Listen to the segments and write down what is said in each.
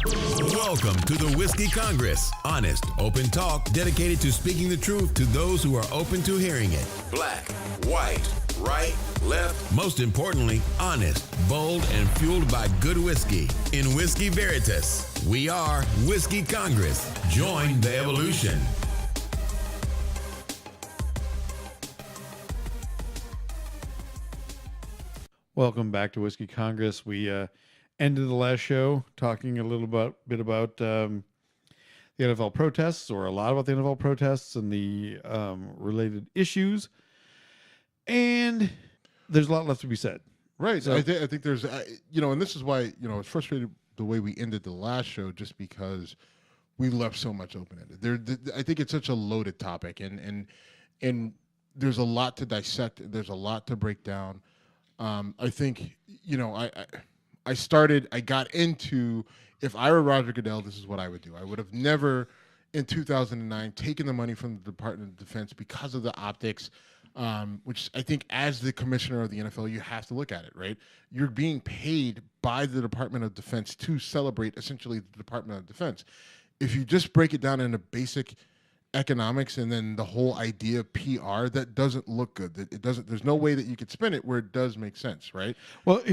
Welcome to the Whiskey Congress. Honest, open talk dedicated to speaking the truth to those who are open to hearing it. Black, white, right, left. Most importantly, honest, bold, and fueled by good whiskey. In Whiskey Veritas, we are Whiskey Congress. Join the evolution. Welcome back to Whiskey Congress. We ended the last show talking a little bit about the NFL protests, or a lot about the NFL protests and the related issues. And there's a lot left to be said. Right. So, I think there's, and this is why, I was frustrated the way we ended the last show, just because we left so much open-ended. I think it's such a loaded topic, and there's a lot to dissect. There's a lot to break down. I think, I got into, if I were Roger Goodell, this is what I would do. I would have never, in 2009, taken the money from the Department of Defense because of the optics, which I think as the commissioner of the NFL, you have to look at it, right? You're being paid by the Department of Defense to celebrate essentially the Department of Defense. If you just break it down into basic economics and then the whole idea of PR, that doesn't look good. It doesn't. There's no way that you could spin it where it does make sense, right? Well,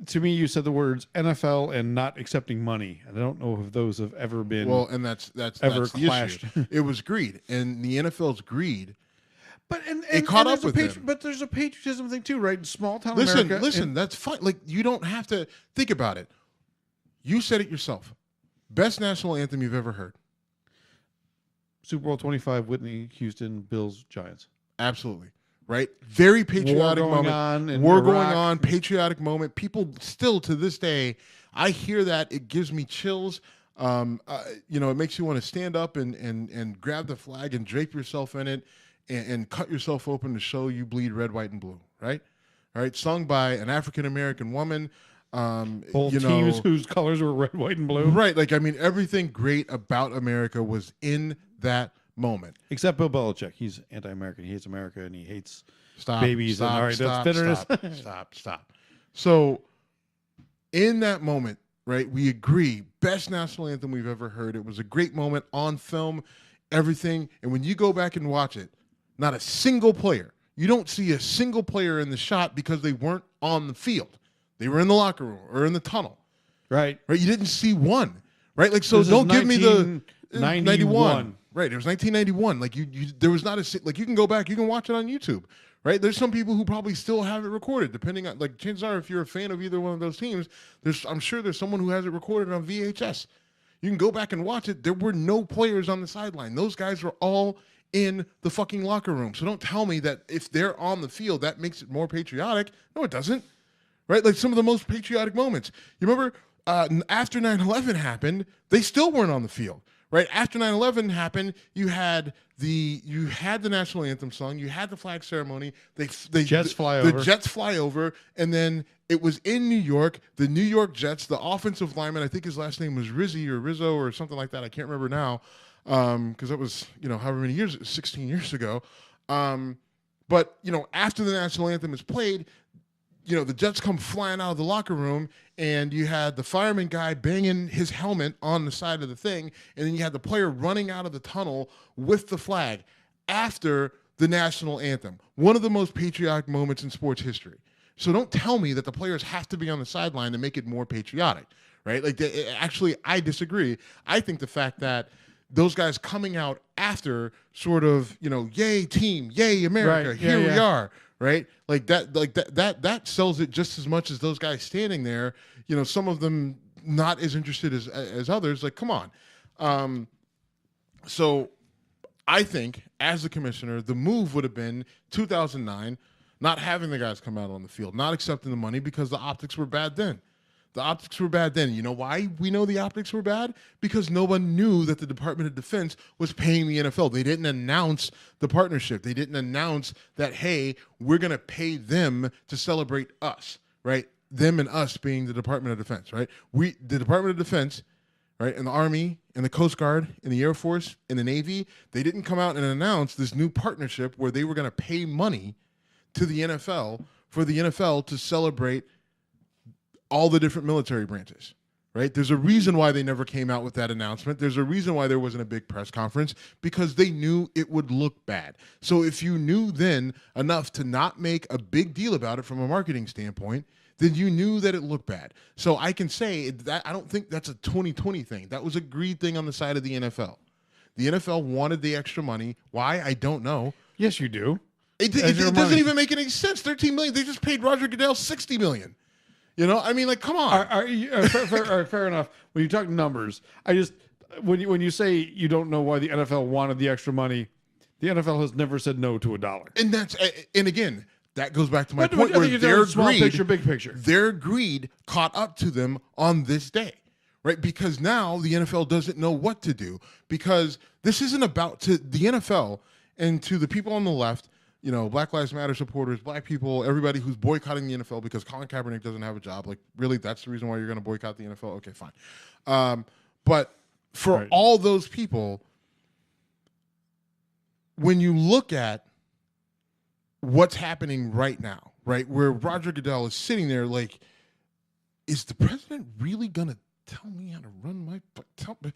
to me, you said the words NFL and not accepting money. I don't know if those have ever been and that's ever the clashed. issue. It was greed, and the NFL's greed. But it caught up with them. But there's a patriotism thing too, right? In small town Listen, America. that's fine. Like, you don't have to think about it. You said it yourself. Best national anthem you've ever heard. Super Bowl 25, Whitney Houston, Bills, Giants. Absolutely. Right? Very patriotic moment. War going on, patriotic moment. People still, to this day, I hear that. It gives me chills. It makes you want to stand up and grab the flag and drape yourself in it and cut yourself open to show you bleed red, white, and blue. Right? All right. Sung by an African-American woman. Both teams whose colors were red, white, and blue. Right. Everything great about America was in that moment. Except Bill Belichick. He's anti-American. He hates America, and he hates babies. That's bitterness. Stop. So, in that moment, right, we agree, best national anthem we've ever heard. It was a great moment on film, everything. And when you go back and watch it, not a single player, you don't see a single player in the shot because they weren't on the field. They were in the locker room or in the tunnel. Right. Right. You didn't see one. Right. Don't give me the 91. Right. It was 1991. There was not a, you can go back, you can watch it on YouTube. Right. There's some people who probably still have it recorded, depending on, chances are, if you're a fan of either one of those teams, I'm sure there's someone who has it recorded on VHS. You can go back and watch it. There were no players on the sideline. Those guys were all in the fucking locker room. So don't tell me that if they're on the field, that makes it more patriotic. No, it doesn't. Right? Some of the most patriotic moments. You remember after 9/11 happened, they still weren't on the field. Right? After 9/11 happened, you had the national anthem sung, you had the flag ceremony, Jets fly over. The Jets fly over, and then it was in New York, the New York Jets, the offensive lineman, I think his last name was Rizzo or something like that, I can't remember now, because that was, however many years, 16 years ago. But, after the national anthem is played, the Jets come flying out of the locker room, and you had the fireman guy banging his helmet on the side of the thing, and then you had the player running out of the tunnel with the flag after the national anthem. One of the most patriotic moments in sports history. So don't tell me that the players have to be on the sideline to make it more patriotic, right? Actually, I disagree. I think the fact that those guys coming out after sort of, yay team, yay America, right. Here we are. Right? That sells it just as much as those guys standing there, some of them not as interested as others. Come on. So I think as the commissioner, the move would have been 2009, not having the guys come out on the field, not accepting the money because the optics were bad then. The optics were bad then. You know why we know the optics were bad? Because no one knew that the Department of Defense was paying the NFL. They didn't announce the partnership. They didn't announce that, hey, we're going to pay them to celebrate us, right? Them and us being the Department of Defense, right? The Department of Defense, right, and the Army and the Coast Guard and the Air Force and the Navy, they didn't come out and announce this new partnership where they were going to pay money to the NFL for the NFL to celebrate all the different military branches, right? There's a reason why they never came out with that announcement. There's a reason why there wasn't a big press conference, because they knew it would look bad. So if you knew then enough to not make a big deal about it from a marketing standpoint, then you knew that it looked bad. So I can say that I don't think that's a 2020 thing. That was a greed thing on the side of the NFL. The NFL wanted the extra money. Why? I don't know. Yes, you do. It doesn't even make any sense. $13 million. They just paid Roger Goodell $60 million. You know, I mean, like, come on. Fair enough. When you talk numbers, when you say you don't know why the NFL wanted the extra money, the NFL has never said no to $1. And again, that goes back to my point where their greed, big picture. Their greed caught up to them on this day, right? Because now the NFL doesn't know what to do, because this isn't about to the NFL and to the people on the left. You know, Black Lives Matter supporters, black people, everybody who's boycotting the NFL because Colin Kaepernick doesn't have a job. Like, really, that's the reason why you're going to boycott the NFL? Okay, fine. But for all those people, when you look at what's happening right now, right, where Roger Goodell is sitting there like, is the president really going to tell me how to run my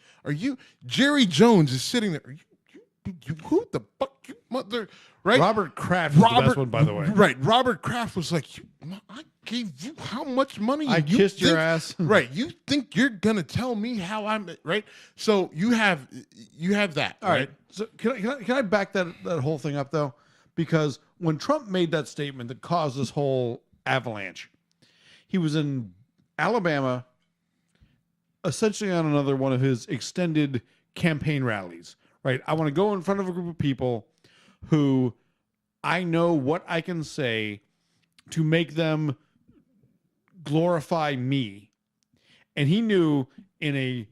– are you – Jerry Jones is sitting there. Are you who the fuck, you mother – right? Robert Kraft was the best one, by the way. Right. Robert Kraft was like, I gave you how much money? I kissed your ass. Right. You think you're going to tell me how I'm – right? So you have that. All right. So can I back that whole thing up, though? Because when Trump made that statement that caused this whole avalanche, he was in Alabama, essentially on another one of his extended campaign rallies, right? I want to go in front of a group of people who I know what I can say to make them glorify me. And he knew in a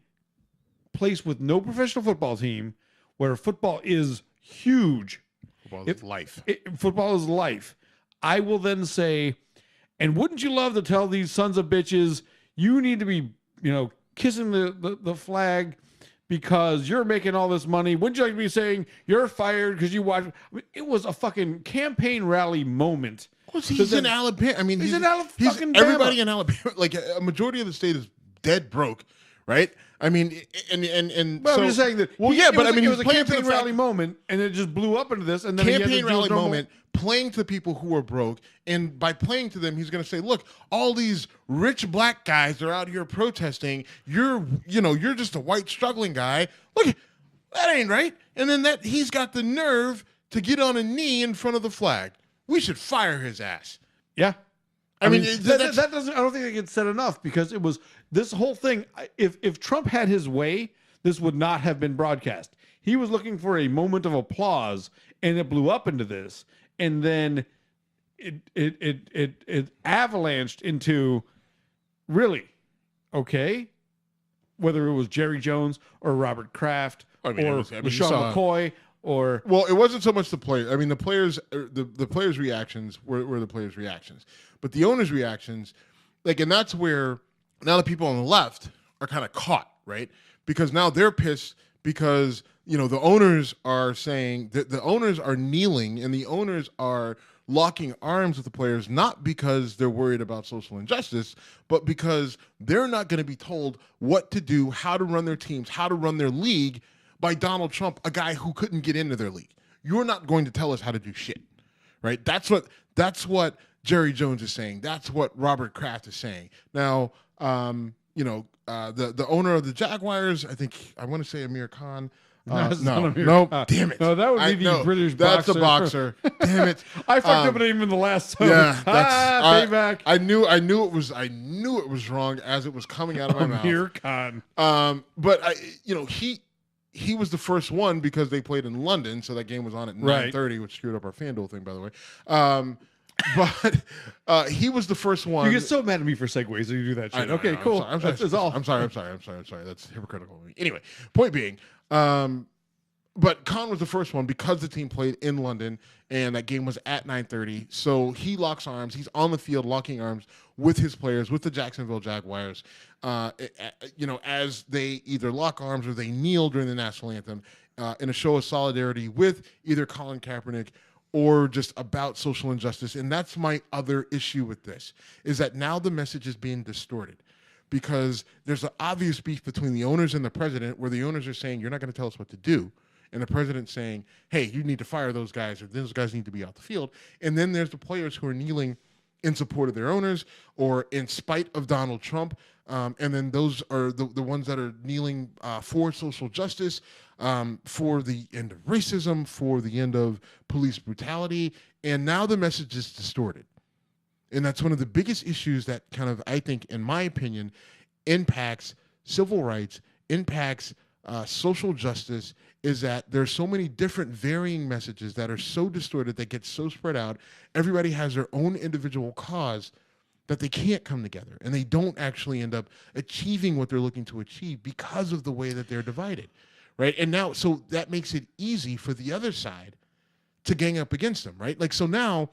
place with no professional football team, where football is huge. Football is life. Football is life. I will then say, and wouldn't you love to tell these sons of bitches, you need to be, kissing the flag because you're making all this money. Wouldn't you like to be saying you're fired because you watch? It was a fucking campaign rally moment. Well, he's in Alabama. I mean, he's in Alabama. Everybody in Alabama, like a majority of the state is dead broke, right? I mean, and well, so, I'm just saying that. Well, yeah, but I mean, it was a campaign rally moment, and it just blew up into this. And then campaign rally moment, playing to people who are broke, and by playing to them, he's going to say, "Look, all these rich black guys are out here protesting. You're just a white struggling guy. Look, that ain't right." And then he's got the nerve to get on a knee in front of the flag. We should fire his ass. Yeah. I mean, that doesn't. I don't think it gets said enough, because it was this whole thing. If Trump had his way, this would not have been broadcast. He was looking for a moment of applause, and it blew up into this, and then it avalanched into really whether it was Jerry Jones or Robert Kraft or LaShawn McCoy. Well, it wasn't so much the players. I mean, the players' reactions were the players' reactions, but the owners' reactions, and that's where now the people on the left are kind of caught, right? Because now they're pissed because the owners are saying that the owners are kneeling and the owners are locking arms with the players, not because they're worried about social injustice, but because they're not going to be told what to do, how to run their teams, how to run their league by Donald Trump, a guy who couldn't get into their league. You're not going to tell us how to do shit, right? That's what Jerry Jones is saying. That's what Robert Kraft is saying. Now, the owner of the Jaguars, I want to say Amir Khan. No, damn it. No, that would be the British boxer. That's the boxer. Damn it. I fucked up a name in the last time. Yeah, payback. I knew it was wrong as it was coming out of my mouth. Amir Khan. But he was the first one because they played in London, so that game was on at 9:30, which screwed up our FanDuel thing, by the way. But he was the first one. You get so mad at me for segues when you do that shit. Okay, cool. I'm sorry. That's hypocritical of me. Anyway, point being, but Khan was the first one because the team played in London and that game was at 9:30. So he locks arms. He's on the field locking arms with his players, with the Jacksonville Jaguars, as they either lock arms or they kneel during the national anthem in a show of solidarity with either Colin Kaepernick or just about social injustice. And that's my other issue with this, is that now the message is being distorted. because there's an obvious beef between the owners and the president, where the owners are saying, you're not going to tell us what to do. And the president's saying, hey, you need to fire those guys, or those guys need to be out the field. And then there's the players who are kneeling in support of their owners or in spite of Donald Trump. And then those are the ones that are kneeling for social justice, for the end of racism, for the end of police brutality. And now the message is distorted. And that's one of the biggest issues that kind of, I think, in my opinion, impacts civil rights, impacts social justice, is that there's so many different varying messages that are so distorted, that get so spread out. Everybody has their own individual cause that they can't come together, and they don't actually end up achieving what they're looking to achieve because of the way that they're divided, right? And now, so that makes it easy for the other side to gang up against them, right? Like, so now,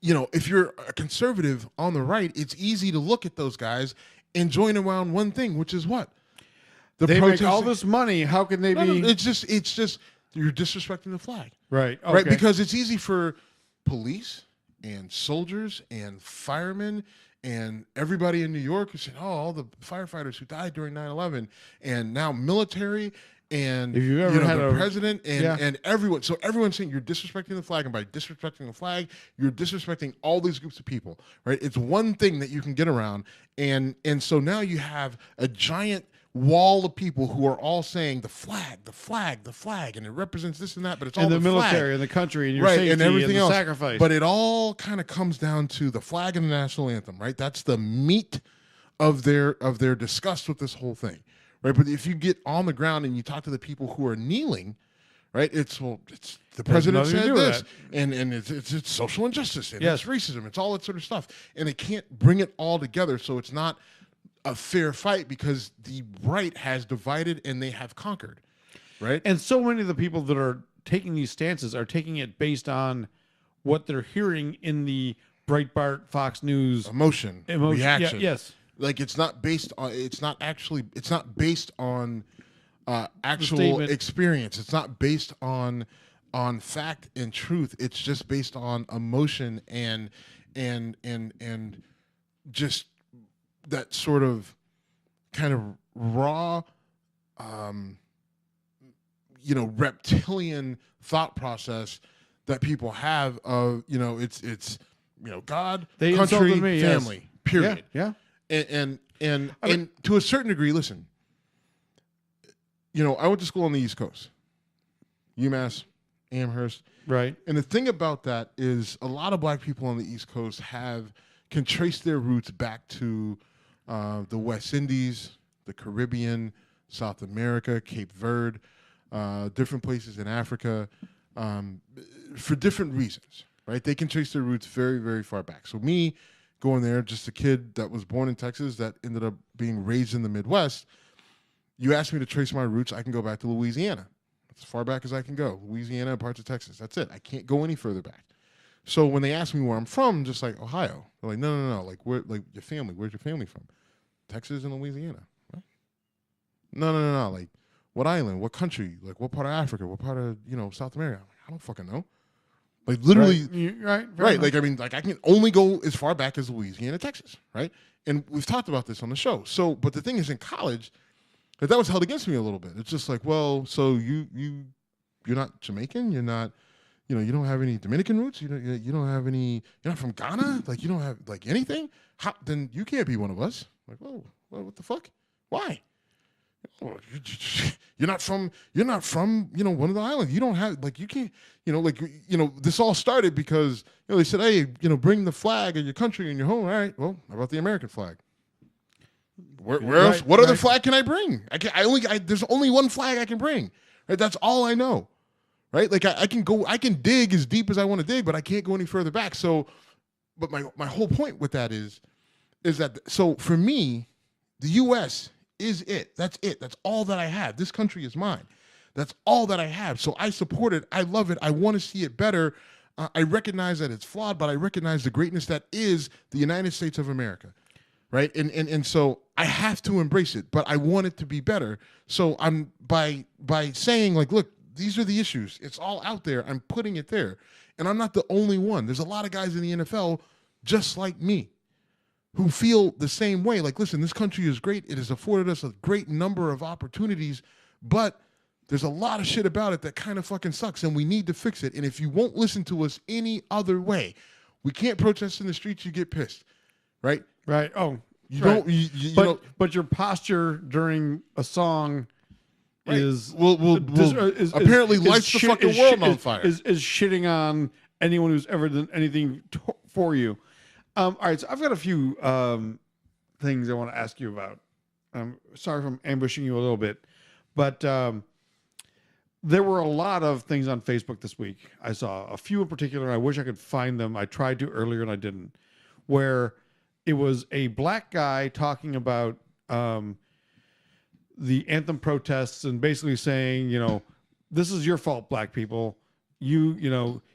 you know, if you're a conservative on the right, it's easy to look at those guys and join around one thing, which is what? They make all this money. How can they be? No, it's just you're disrespecting the flag. Right. Okay. Right. Because it's easy for police and soldiers and firemen and everybody in New York who said, oh, all the firefighters who died during 9/11, and now military, and if you've ever had the a president and everyone. So everyone's saying you're disrespecting the flag, and by disrespecting the flag, you're disrespecting all these groups of people, right? It's one thing that you can get around. And so now you have a giant wall of people who are all saying the flag, the flag, the flag, and it represents this and that, but it's all and the military flag. and the country and your right, safety and everything and the else. sacrifice. But it all kind of comes down to the flag and the national anthem, right? That's the meat of their disgust with this whole thing, right? But if you get on the ground and you talk to the people who are kneeling, right? It's the president said this, and it's social injustice, and it's racism, it's all that sort of stuff, and they can't bring it all together, so it's not a fair fight because the right has divided and they have conquered, right? And so many of the people that are taking these stances are taking it based on what they're hearing in the Breitbart, Fox News emotion reaction. Yes, like it's not based on. It's not based on actual experience. It's not based on fact and truth. It's just based on emotion and just that sort of kind of raw, reptilian thought process that people have of, it's God, they country, me, family, period. Yeah. And to a certain degree, listen, I went to school on the East Coast, UMass, Amherst. Right. And the thing about that is a lot of black people on the East Coast can trace their roots back to the West Indies, the Caribbean, South America, Cape Verde, different places in Africa, for different reasons, right? They can trace their roots very, very far back. So me going there, just a kid that was born in Texas that ended up being raised in the Midwest, you ask me to trace my roots, I can go back to Louisiana. As far back as I can go. Louisiana and parts of Texas. That's it. I can't go any further back. So when they ask me where I'm from, just like Ohio, they're like, no. Like, where, like your family? Where's your family from? Texas and Louisiana. What? No. Like, what island? What country? Like, what part of Africa? What part of South America? I'm like, I don't fucking know. Like, literally, right. Like, I mean, like I can only go as far back as Louisiana, Texas, right? And we've talked about this on the show. So, but the thing is, in college, that was held against me a little bit. It's just like, well, so you're not Jamaican, you're not. You don't have any Dominican roots. You don't have any. You're not from Ghana. Like you don't have like anything. How, then you can't be one of us. Like, whoa, what the fuck? Why? You're not from. One of the islands. You don't have like you can't. This all started because they said, hey, bring the flag of your country and your home. All right. Well, how about the American flag? Where else? What other flag can I bring? There's only one flag I can bring. Right. That's all I know. Right, like I can dig as deep as I want to dig, but I can't go any further back. So, but my whole point with that is that so for me, the U.S. is it. That's it. That's all that I have. This country is mine. That's all that I have. So I support it. I love it. I want to see it better. I recognize that it's flawed, but I recognize the greatness that is the United States of America. Right, and so I have to embrace it, but I want it to be better. So I'm by saying like, look. These are the issues. It's all out there. I'm putting it there. And I'm not the only one. There's a lot of guys in the NFL just like me who feel the same way. Like, listen, this country is great. It has afforded us a great number of opportunities, but there's a lot of shit about it that kind of fucking sucks, and we need to fix it. And if you won't listen to us any other way, we can't protest in the streets. You get pissed, right? Right. Oh, You right. don't. You but know, but your posture during a song right. is apparently lights the fucking world on fire. Is shitting on anyone who's ever done anything for you. All right, so I've got a few things I want to ask you about. Sorry if I'm ambushing you a little bit, but there were a lot of things on Facebook this week. I saw a few in particular. I wish I could find them. I tried to earlier and I didn't. Where it was a black guy talking about the anthem protests and basically saying, you know, this is your fault, black people. You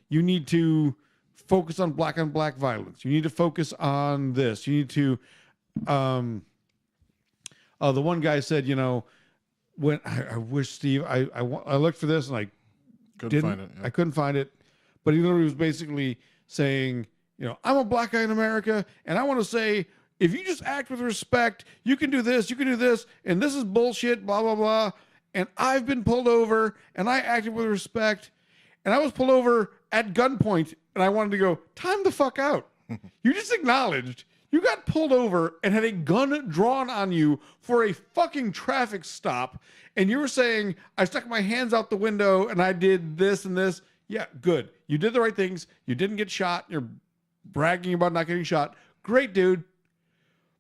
need to focus on black violence. You need to focus on this. You need to, the one guy said, you know, when I wish Steve, I looked for this and I Couldn't find it. Yeah. I couldn't find it, but he literally was basically saying, you know, I'm a black guy in America, and I want to say, if you just act with respect, you can do this, and this is bullshit, blah, blah, blah. And I've been pulled over, and I acted with respect, and I was pulled over at gunpoint, and I wanted to go, time the fuck out. You just acknowledged you got pulled over and had a gun drawn on you for a fucking traffic stop, and you were saying, I stuck my hands out the window, and I did this and this. Yeah, good. You did the right things. You didn't get shot. You're bragging about not getting shot. Great, dude.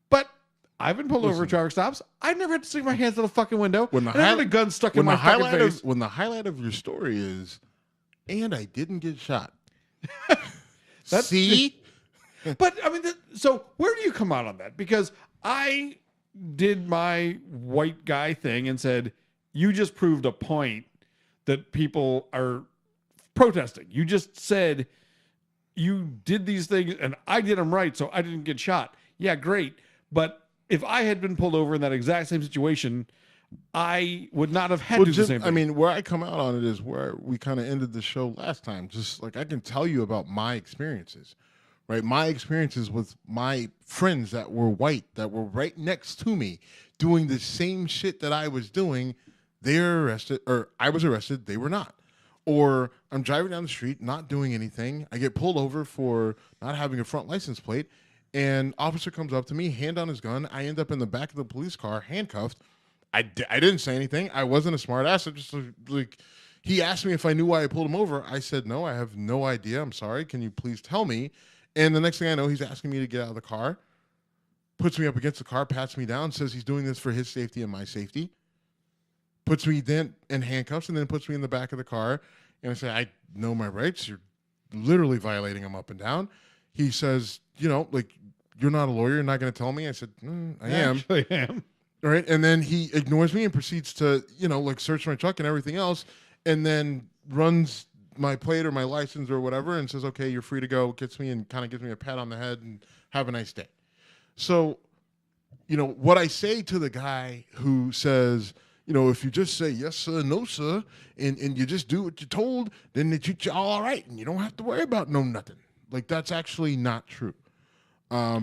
But I've been pulled over for traffic stops. I never had to stick my hands out the fucking window. I never had a gun stuck in my fucking face. When the highlight of your story is, and I didn't get shot. See? But I mean, so where do you come out on that? Because I did my white guy thing and said, you just proved a point that people are protesting. You just said you did these things and I did them right, so I didn't get shot. Yeah, great. But if I had been pulled over in that exact same situation, I would not have had to do the same thing. I mean, where I come out on it is where we kind of ended the show last time. Just like I can tell you about my experiences, right? My experiences with my friends that were white, that were right next to me, doing the same shit that I was doing. They're arrested, or I was arrested. They were not. Or I'm driving down the street, not doing anything. I get pulled over for not having a front license plate. And officer comes up to me, hand on his gun. I end up in the back of the police car, handcuffed. I didn't say anything. I wasn't a smart ass. I just like, he asked me if I knew why I pulled him over. I said, no, I have no idea. I'm sorry. Can you please tell me? And the next thing I know, he's asking me to get out of the car, puts me up against the car, pats me down, says he's doing this for his safety and my safety, puts me then in handcuffs, and then puts me in the back of the car. And I say, I know my rights. You're literally violating them up and down. He says, you know, like, you're not a lawyer. You're not going to tell me. I said, I am. Actually am. All right. And then he ignores me and proceeds to, you know, like search my truck and everything else. And then runs my plate or my license or whatever and says, okay, you're free to go. Gets me and kind of gives me a pat on the head and have a nice day. So, you know, what I say to the guy who says, you know, if you just say yes, sir, no, sir, and you just do what you're told, then they treat you all right. And you don't have to worry about no nothing. Like, that's actually not true.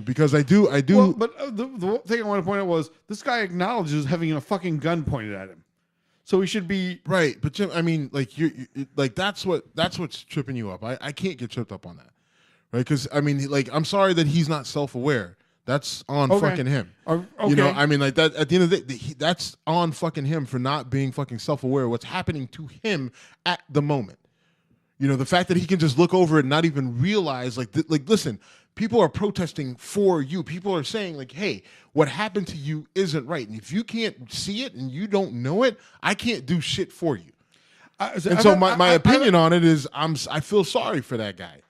Because I do. Well, but the thing I want to point out was this guy acknowledges having a fucking gun pointed at him, so he should be right. But Jim, I mean, like you like that's what's tripping you up. I can't get tripped up on that, right? Because I mean, like, I'm sorry that he's not self-aware. That's on fucking him. Okay. You know, I mean, like that. At the end of the day, that's on fucking him for not being fucking self-aware of what's happening to him at the moment. You know, the fact that he can just look over it and not even realize, like, listen, people are protesting for you. People are saying, like, hey, what happened to you isn't right. And if you can't see it and you don't know it, I can't do shit for you. My opinion on it is I feel sorry for that guy.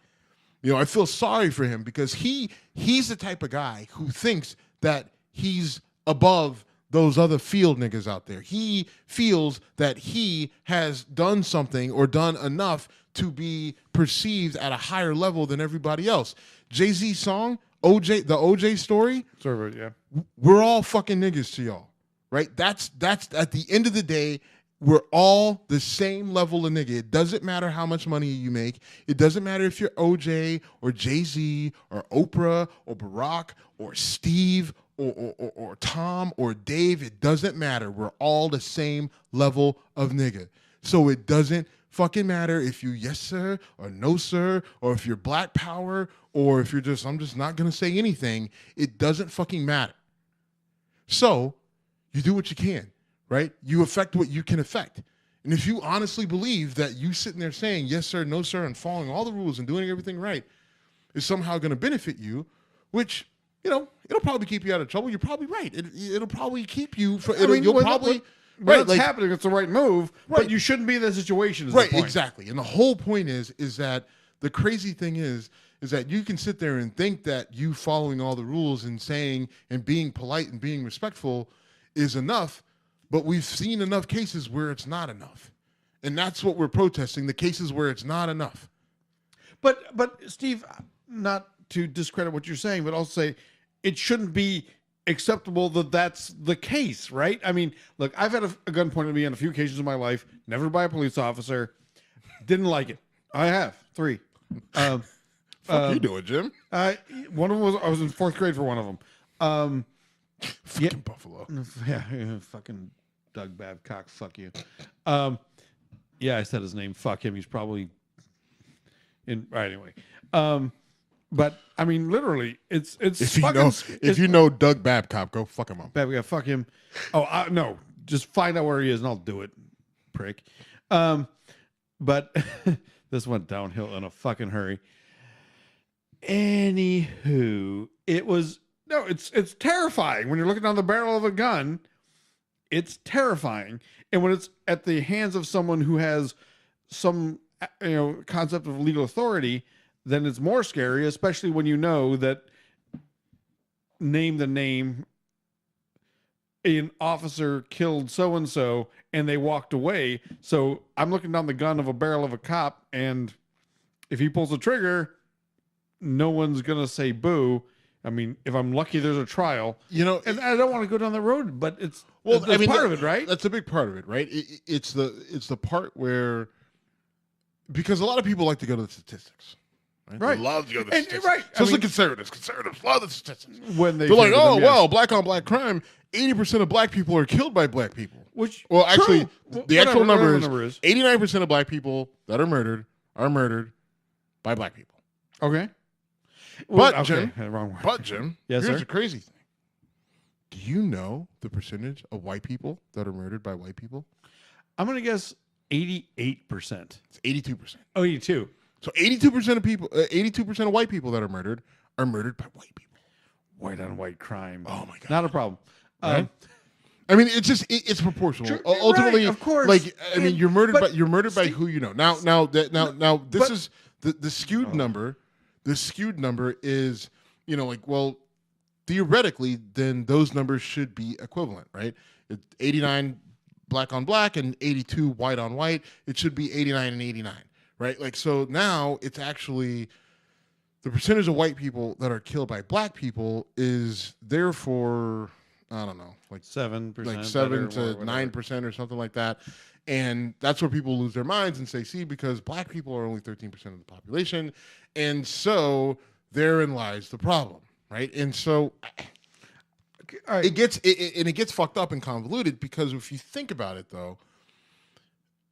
You know, I feel sorry for him because he's the type of guy who thinks that he's above those other field niggas out there. He feels that he has done something or done enough to be perceived at a higher level than everybody else. Jay-Z's song, the OJ story. Sorry, yeah. We're all fucking niggas to y'all, right? That's at the end of the day, we're all the same level of nigga. It doesn't matter how much money you make. It doesn't matter if you're OJ or Jay-Z or Oprah or Barack or Steve or Tom or Dave. It doesn't matter. We're all the same level of nigga. So it doesn't fucking matter if you yes sir or no sir, or if you're black power, or if you're just, I'm just not going to say anything. It doesn't fucking matter. So you do what you can, right? You affect what you can affect. And if you honestly believe that you sitting there saying yes sir, no sir, and following all the rules and doing everything right is somehow going to benefit you, which, you know, it'll probably keep you out of trouble. You're probably right. It'll probably keep you from, you'll probably... When it's happening, it's the right move, but you shouldn't be in that situation. Right, exactly. And the whole point is that the crazy thing is that you can sit there and think that you following all the rules and saying and being polite and being respectful is enough, but we've seen enough cases where it's not enough. And that's what we're protesting, the cases where it's not enough. But Steve, not to discredit what you're saying, but also say it shouldn't be acceptable that that's the case, right? I mean, look, I've had a gun pointed at me on a few occasions in my life, never by a police officer. Didn't like it. I have 3. Fuck you doing, Jim? One of them was, I was in 4th grade for one of them. Fucking Buffalo. Yeah, fucking Doug Babcock, fuck you. Yeah, I said his name, fuck him. He's probably in, right, anyway. But I mean, literally, it's if you know Doug Babcock, go fuck him up. Babcock, fuck him. Oh no, just find out where he is and I'll do it, prick. But this went downhill in a fucking hurry. Anywho, it's terrifying when you're looking down the barrel of a gun. It's terrifying, and when it's at the hands of someone who has some concept of legal authority, then it's more scary, especially when you know that name the name, an officer killed so-and-so and they walked away. So I'm looking down the gun of a barrel of a cop, and if he pulls the trigger, no one's going to say boo. I mean, if I'm lucky, there's a trial. And I don't want to go down the road, but it's part of it, right? That's a big part of it, right? It's the part where, because a lot of people like to go to the statistics. Right. They love to go to the statistics. Right. Especially conservatives. Conservatives love the statistics. When they're like, oh, well, black on black crime, 80% of black people are killed by black people. Actually, the actual number is 89% of black people that are murdered by black people. Okay. But, Jim, yes, here's sir? the crazy thing. Do you know the percentage of white people that are murdered by white people? I'm going to guess 88%. It's 82%. Oh, 82. So 82% of people, 82% of white people that are murdered by white people. White on white crime. Oh my God. Not a problem. Right? I mean, it's just it's proportional. True, Ultimately, right, of course. Like, I mean, you're murdered by who you know. Now this is the skewed number. The skewed number is, theoretically, then those numbers should be equivalent, right? 89 black on black and 82 white on white. It should be 89 and 89. Right? Like, so now it's actually the percentage of white people that are killed by black people is therefore, I don't know, like 7%, like 7 to 9% or something like that. And that's where people lose their minds and say, see, because black people are only 13% of the population. And so therein lies the problem. Right. And so it gets fucked up and convoluted, because if you think about it, though,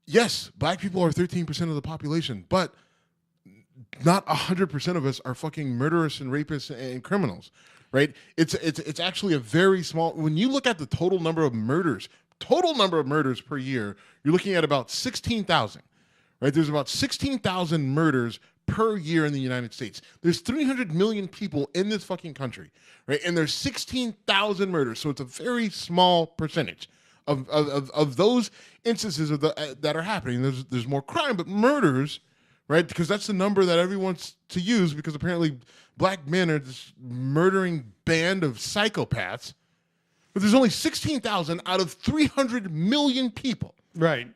yes, black people are 13% of the population, but not 100% of us are fucking murderers and rapists and criminals, right? It's actually a very small. When you look at the total number of murders per year, you're looking at about 16,000, right? There's about 16,000 murders per year in the United States. There's 300 million people in this fucking country, right? And there's 16,000 murders, so it's a very small percentage of those instances that are happening. There's more crime, but murders, right? Because that's the number that everyone wants to use, because apparently black men are this murdering band of psychopaths. But there's only 16,000 out of 300 million people. Right.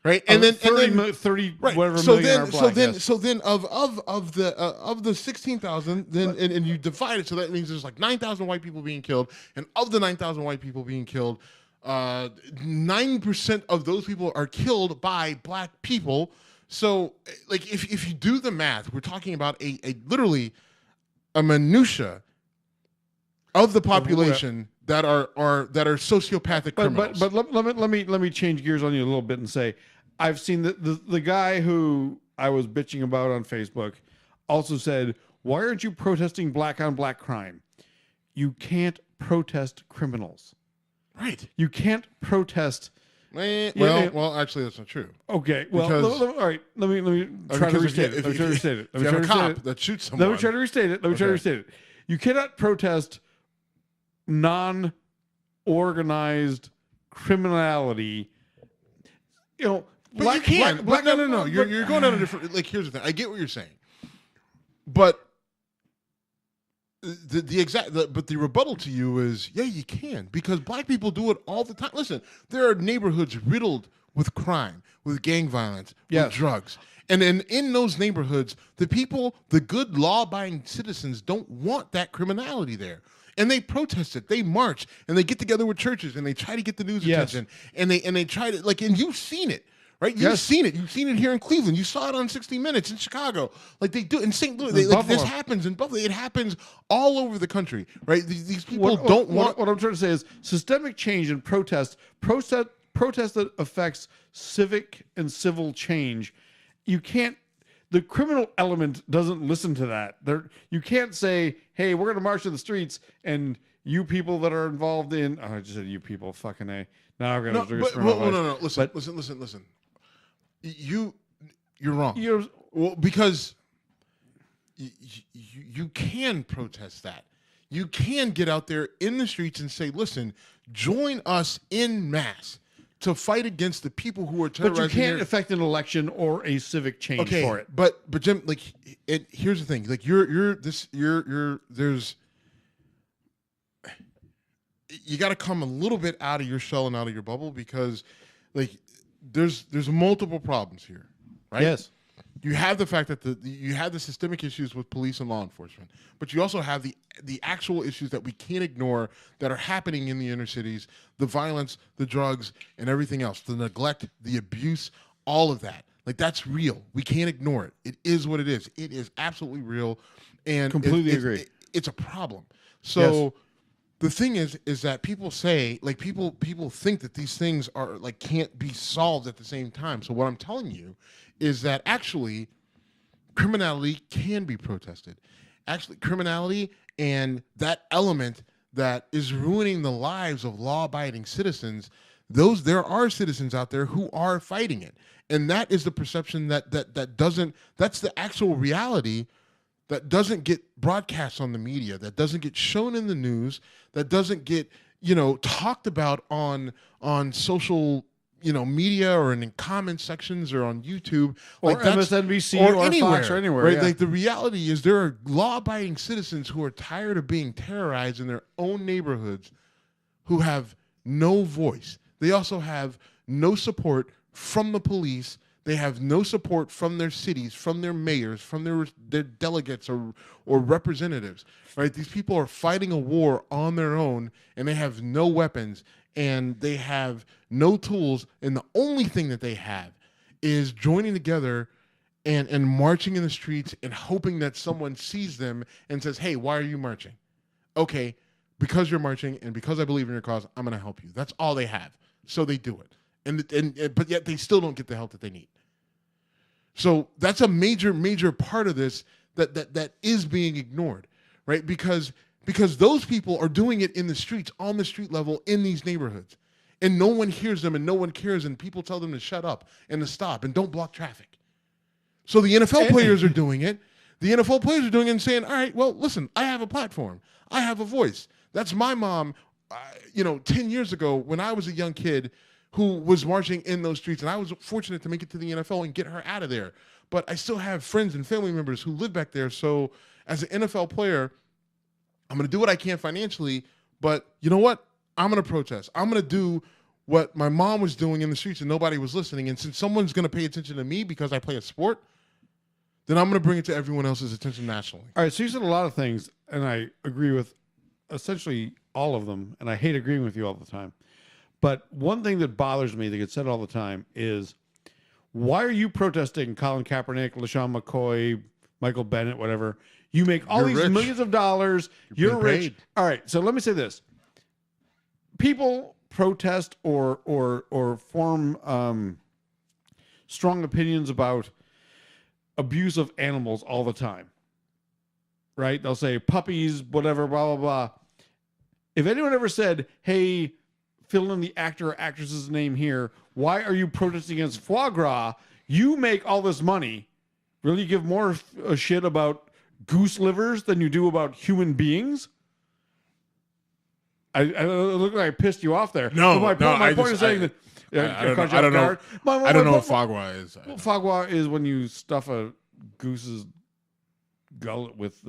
Right. And then 30 right. whatever so million then, are black. So then of the 16,000, then and you divide it, so that means there's like 9,000 white people being killed, and of the 9,000 white people being killed, 9% of those people are killed by black people. So, like, if you do the math, we're talking about a literally a minutia of the population that are sociopathic criminals. But let me change gears on you a little bit and say, I've seen the guy who I was bitching about on Facebook also said, why aren't you protesting black on black crime? You can't protest criminals. Right. You can't protest. Well, actually, that's not true. Okay. Well, all right. Let me try to restate it. Let me try to restate it. If you have a cop that shoots someone. Let me try to restate it. You cannot protest non-organized criminality. You know, but you can't. No. You're going down a different. Like, here's the thing. I get what you're saying, but the rebuttal to you is, yeah, you can, because black people do it all the time. Listen, there are neighborhoods riddled with crime, with gang violence, with drugs. And in those neighborhoods, the good law-abiding citizens don't want that criminality there. And they protest it. They march and they get together with churches and they try to get the news attention. And they try to, like, and you've seen it. Right, you've seen it. You've seen it here in Cleveland. You saw it on 60 Minutes in Chicago. Like, they do in St. Louis. This happens in Buffalo. It happens all over the country. Right, these people don't want. What I'm trying to say is systemic change and protest that affects civic and civil change. You can't. The criminal element doesn't listen to that. You can't say, "Hey, we're going to march to the streets," and you people that are involved in. Oh, I just said you people. Fucking A. Now I'm going to. No. Listen. You're wrong. Because you can protest that. You can get out there in the streets and say, listen, join us in mass to fight against the people who are terrorizing. But you can't affect an election or a civic change for it. But Jim, like, here's the thing. Like, you got to come a little bit out of your shell and out of your bubble, because, like, there's multiple problems here, right? Yes. You have the fact that you have the systemic issues with police and law enforcement, but you also have the actual issues that we can't ignore that are happening in the inner cities, the violence, the drugs, and everything else, the neglect, the abuse, all of that. Like, that's real. We can't ignore it. It is what it is. It is absolutely real, and completely agree. It's a problem. So. Yes. The thing is that people say, like, people think that these things are, like, can't be solved at the same time. So what I'm telling you is that actually criminality can be protested. Actually, criminality and that element that is ruining the lives of law-abiding citizens, there are citizens out there who are fighting it. And that is the perception that's the actual reality that doesn't get broadcast on the media, that doesn't get shown in the news, that doesn't get, talked about on social, media, or in comment sections, or on YouTube, or like MSNBC or anywhere, Fox or anywhere. Right? Yeah. Like, the reality is there are law-abiding citizens who are tired of being terrorized in their own neighborhoods, who have no voice. They also have no support from the police. They have no support from their cities, from their mayors, from their delegates or representatives, right? These people are fighting a war on their own, and they have no weapons, and they have no tools, and the only thing that they have is joining together and marching in the streets and hoping that someone sees them and says, hey, why are you marching? Okay, because you're marching and because I believe in your cause, I'm going to help you. That's all they have. So they do it. But yet they still don't get the help that they need. So that's a major part of this that is being ignored, right? Because those people are doing it in the streets, on the street level, in these neighborhoods, and no one hears them and no one cares, and people tell them to shut up and to stop and don't block traffic. So the NFL players are doing it. The NFL players are doing it and saying, all right, well, listen, I have a platform. I have a voice. That's my mom, 10 years ago when I was a young kid who was marching in those streets, and I was fortunate to make it to the NFL and get her out of there. But I still have friends and family members who live back there. So as an NFL player, I'm going to do what I can financially, but you know what? I'm going to protest. I'm going to do what my mom was doing in the streets and nobody was listening. And since someone's going to pay attention to me because I play a sport, then I'm going to bring it to everyone else's attention nationally. All right, so you said a lot of things, and I agree with essentially all of them, and I hate agreeing with you all the time. But one thing that bothers me that gets said all the time is, why are you protesting Colin Kaepernick, LaShawn McCoy, Michael Bennett, whatever? You make all You're these rich. millions of dollars. You're being rich. paid. All right. So let me say this. People protest or form strong opinions about abuse of animals all the time. Right? They'll say puppies, whatever, blah, blah, blah. If anyone ever said, hey, fill in the actor or actress's name here, why are you protesting against foie gras? You make all this money. Really give more a shit about goose livers than you do about human beings? I look like I pissed you off there. No, But my point is saying that I don't know. I don't know what foie gras is. Well, foie gras is when you stuff a goose's gullet with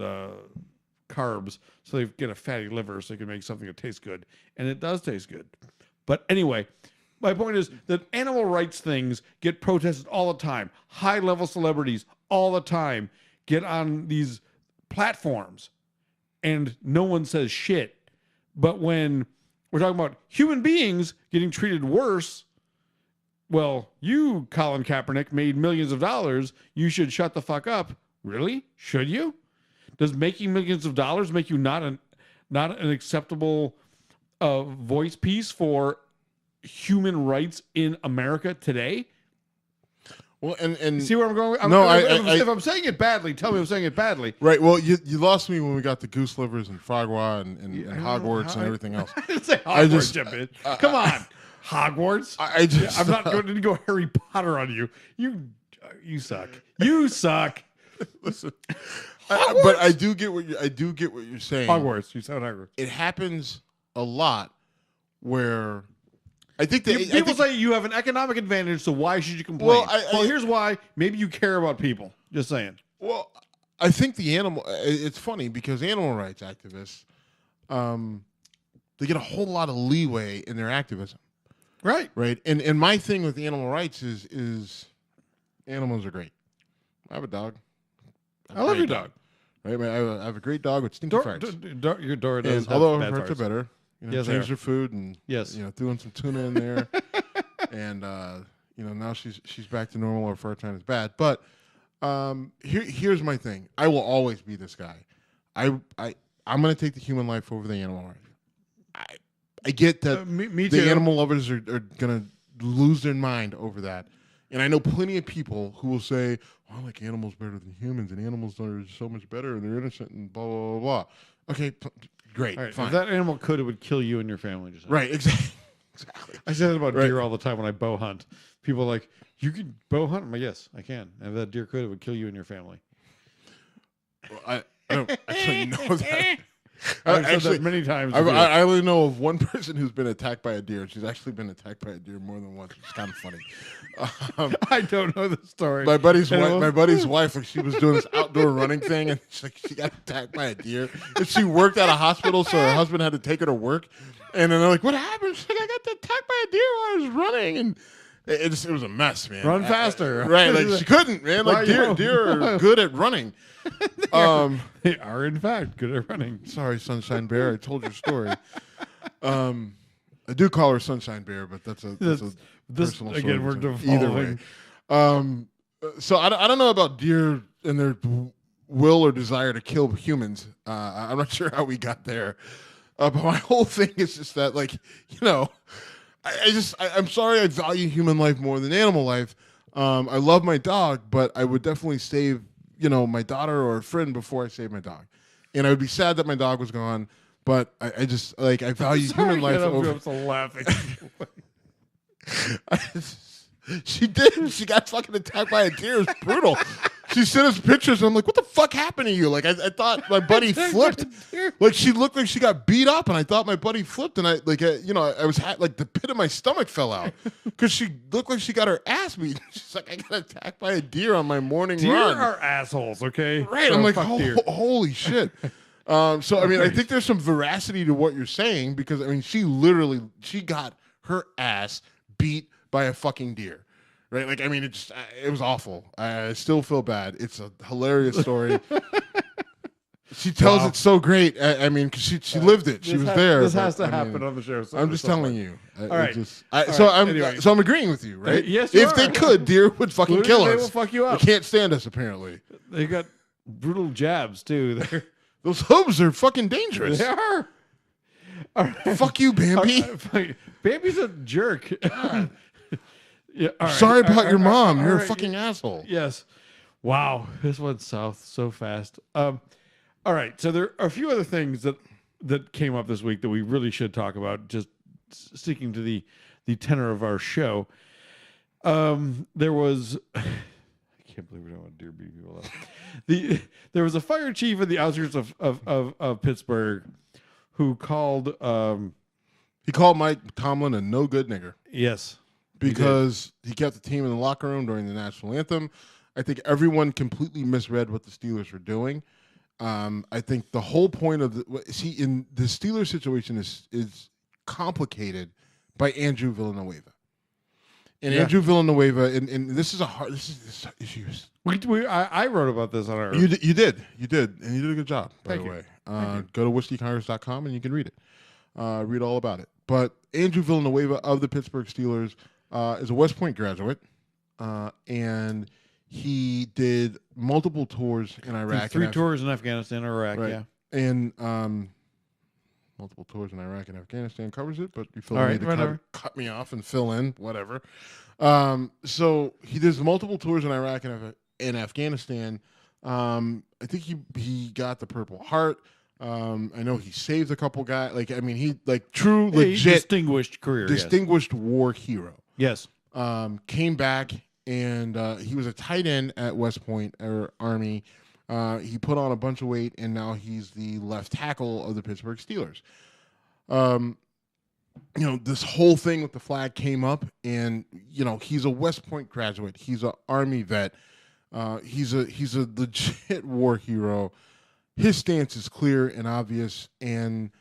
carbs so they get a fatty liver so they can make something that tastes good. And it does taste good. But anyway, my point is that animal rights things get protested all the time. High-level celebrities all the time get on these platforms and no one says shit. But when we're talking about human beings getting treated worse, well, you, Colin Kaepernick, made millions of dollars. You should shut the fuck up. Really? Should you? Does making millions of dollars make you not an acceptable voice piece for human rights in America today? Well, and See where I'm going? If I'm saying it badly, tell me I'm saying it badly. right. Well, you lost me when we got the goose livers and foie gras and Hogwarts and everything else. I didn't say Hogwarts, Jim. Come on, Hogwarts. I just I'm not going to go Harry Potter on you. You suck. You suck. listen. But I do get what you're saying. Hogwarts. You sound Hogwarts. It happens a lot where I think that People say you have an economic advantage, so why should you complain? Well, here's why. Maybe you care about people. Just saying. Well, I think the animal. It's funny because animal rights activists, they get a whole lot of leeway in their activism, Right. right? And my thing with animal rights is animals are great. I have a dog. I love your dog. Right? I have a great dog with stinky farts. Your door does And have although bad her farts farts. are better, Yes, they change are. their food and Yes. throwing some tuna in there, and now she's back to normal. Her fart time is bad, but here's my thing. I will always be this guy. I'm gonna take the human life over the animal life. I get that Me too. the animal lovers are gonna lose their mind over that, and I know plenty of people who will say, "Oh, I like animals better than humans, and animals are so much better, and they're innocent, and blah blah blah blah." Okay, great, All right, fine. if that animal could, it would kill you and your family. Just Right, exactly. I say that about Right. deer all the time when I bow hunt. People are like, you can bow hunt? I'm like, yes, I can. And if that deer could, it would kill you and your family. Well, I don't actually know that. I've said that many times. I only know of one person who's been attacked by a deer. She's actually been attacked by a deer more than once. It's kind of funny. I don't know the story. My buddy's And it wife. was- My buddy's wife. Like she was doing this outdoor running thing, and she got attacked by a deer. And she worked at a hospital, so her husband had to take her to work. And then they're like, "What happened?" She's like, "I got attacked by a deer while I was running," and it was a mess, man. Run faster. Right? Like she couldn't, man. Like Why, deer are good at running. They are, in fact, good at running. Sorry, Sunshine Bear. I told your story. I do call her Sunshine Bear, but that's a This personal again, story. we're So devolving. either way. So I don't know about deer and their will or desire to kill humans. I'm not sure how we got there. But my whole thing is just that, like, I'm sorry. I value human life more than animal life. I love my dog, but I would definitely save, my daughter or a friend before I save my dog. And I would be sad that my dog was gone, but I just, like, I value human life over. I'm so laughing. She did. She got fucking attacked by a deer. It was brutal. She sent us pictures, and I'm like, what the fuck happened to you? Like, I thought my buddy flipped. Like, she looked like she got beat up, and I thought my buddy flipped, and I was like, the pit of my stomach fell out because she looked like she got her ass beat. She's like, I got attacked by a deer on my morning Deer run. are assholes, okay? Right. So I'm like, fuck deer. holy shit. So, I mean, I think there's some veracity to what you're saying because, I mean, she got her ass beat by a fucking deer. Right? Like, I mean, it was awful. I still feel bad. It's a hilarious story. She tells Wow. it so great. I mean, 'cause she lived it. She was there. This but, has to I happen mean, on the show. I'm just telling you. All right. Anyway. So I'm agreeing with you, right? Yes, you if they are. could, deer would fucking kill us. They will fuck you up. They can't stand us apparently. They got brutal jabs too. Those hooves are fucking dangerous. They are. All right. Fuck you, Bambi. Bambi's a jerk. Yeah, all right. Sorry about your mom. all You're a right. fucking asshole. Yes. Wow. This went south so fast. All right. So there are a few other things that came up this week that we really should talk about, just sticking to the tenor of our show. There was I can't believe we don't want to deer beat people up. There was a fire chief in the outskirts of Pittsburgh who called He called Mike Tomlin a no good nigger yes. because he kept the team in the locker room during the national anthem. I think everyone completely misread what the Steelers were doing. I think the whole point of in the Steelers situation is complicated by Andrew Villanueva. And Yeah. Andrew Villanueva, and this is issues. I wrote about this on our You did, and you did a good job, by Thank the you. way. Thank you. Go to whiskeycongress.com and you can read it. Read all about it. But Andrew Villanueva of the Pittsburgh Steelers is a West Point graduate, and he did multiple tours in Iraq. three and tours in Afghanistan or Iraq. Right. Yeah. And multiple tours in Iraq and Afghanistan covers it, but you feel All the right, need to whatever. cut me off and fill in, whatever. So he does multiple tours in Iraq and in Afghanistan. I think he got the Purple Heart. I know he saved a couple guys. He true legit distinguished career. distinguished war hero. Yes. Came back and he was a tight end at West Point or Army. He put on a bunch of weight, and now he's the left tackle of the Pittsburgh Steelers. This whole thing with the flag came up, and he's a West Point graduate. He's an Army vet. He's a legit war hero. His stance is clear and obvious, and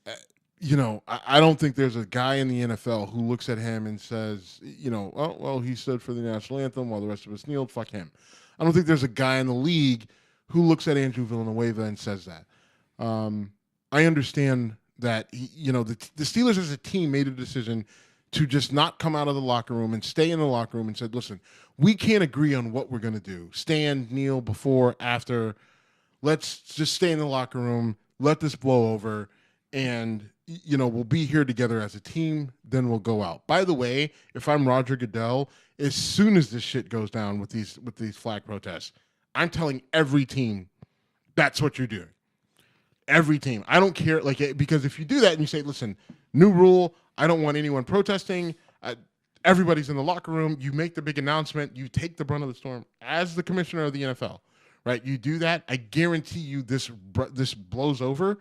I don't think there's a guy in the NFL who looks at him and says, oh, well, he stood for the national anthem while the rest of us kneeled. Fuck him. I don't think there's a guy in the league who looks at Andrew Villanueva and says that. I understand that, the Steelers as a team made a decision to just not come out of the locker room and stay in the locker room and said, listen, we can't agree on what we're going to do. Stand, kneel, before, after. Let's just stay in the locker room, let this blow over, and we'll be here together as a team, then we'll go out. By the way, if I'm Roger Goodell, as soon as this shit goes down with these flag protests, I'm telling every team that's what you're doing. Every team. I don't care, because if you do that and you say, listen, new rule, I don't want anyone protesting, everybody's in the locker room, you make the big announcement, you take the brunt of the storm as the commissioner of the NFL, right? You do that, I guarantee you this blows over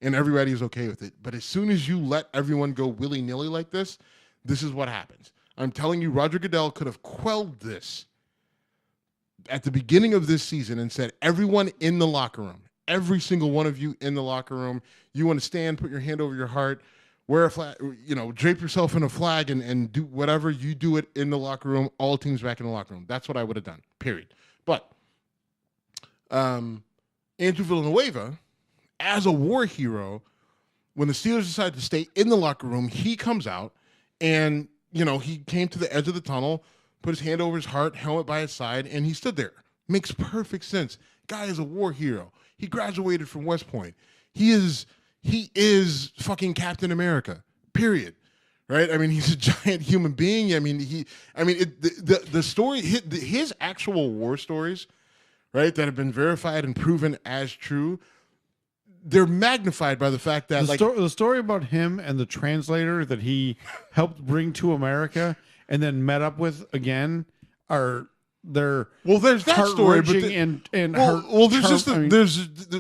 and everybody's okay with it. But as soon as you let everyone go willy-nilly like this is what happens. I'm telling you, Roger Goodell could have quelled this at the beginning of this season and said, everyone in the locker room, every single one of you in the locker room, you want to stand, put your hand over your heart, wear a flag, drape yourself in a flag and do whatever, you do it in the locker room, all teams back in the locker room. That's what I would have done, period. But Andrew Villanueva, as a war hero, when the Steelers decided to stay in the locker room, he comes out and, he came to the edge of the tunnel, put his hand over his heart, helmet by his side, and he stood there. Makes perfect sense. Guy is a war hero. He graduated from West Point. He is fucking Captain America, period. Right? I mean, he's a giant human being. The story, his actual war stories, right, that have been verified and proven as true, they're magnified by the fact that the story about him and the translator that he helped bring to America and then met up with again there's that story, but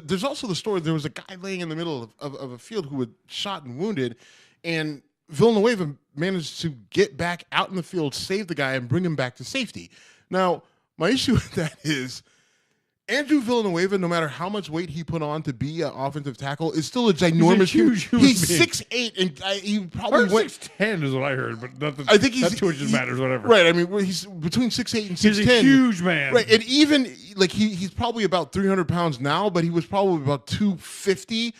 there's also the story. There was a guy laying in the middle of a field who was shot and wounded, and Villanueva managed to get back out in the field, save the guy, and bring him back to safety. Now, my issue with that is Andrew Villanueva, no matter how much weight he put on to be an offensive tackle, is still a ginormous. huge He's being. 6'8", and he probably went 6'10" is what I heard, but nothing. I think he's that 2 inches matters, whatever. Right. I mean, he's between 6'8" and 6'10". He's a huge man. Right. And even like he's probably about 300 pounds now, but he was probably about 250,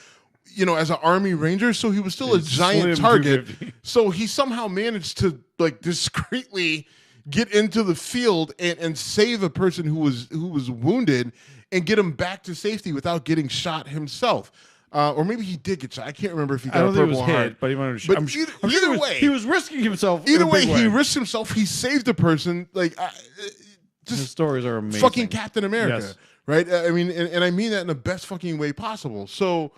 as an Army Ranger. So he was still a giant target. So he somehow managed to like discreetly get into the field and save a person who was wounded and get him back to safety without getting shot himself. Or maybe he did get shot. I can't remember if he got I don't a think it Purple was Heart. hit, but he might have. But I'm either sure way, he was risking himself. Either in a way, big he risked himself. He saved a person. Like, His stories are amazing. fucking Captain America, Yes. right? I mean, and I mean that in the best fucking way possible. So,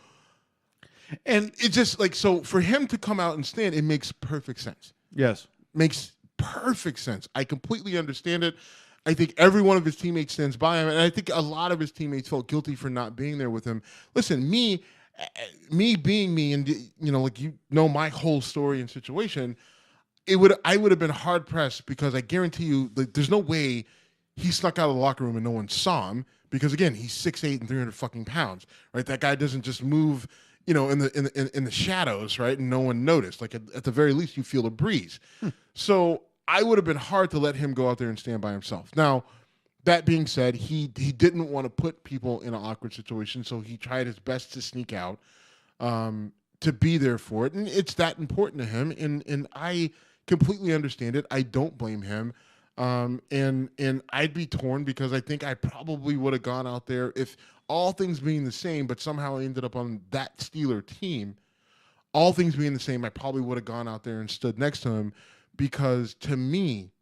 And it just like so for him to come out and stand, it makes perfect sense. yes, Makes perfect sense. I completely understand it. I think every one of his teammates stands by him, and I think a lot of his teammates felt guilty for not being there with him. Listen, me being me, and like my whole story and situation, I would have been hard pressed because I guarantee you, like, there's no way he snuck out of the locker room and no one saw him because again, he's 6'8" and 300 fucking pounds, right? That guy doesn't just move, in the shadows, right? And no one noticed. Like at the very least, you feel a breeze. So I would have been hard to let him go out there and stand by himself. Now, that being said, he didn't want to put people in an awkward situation, so he tried his best to sneak out, to be there for it, and it's that important to him, and I completely understand it. I don't blame him, and I'd be torn because I think I probably would have gone out there if all things being the same, but somehow I ended up on that Steeler team. All things being the same, I probably would have gone out there and stood next to him because to me,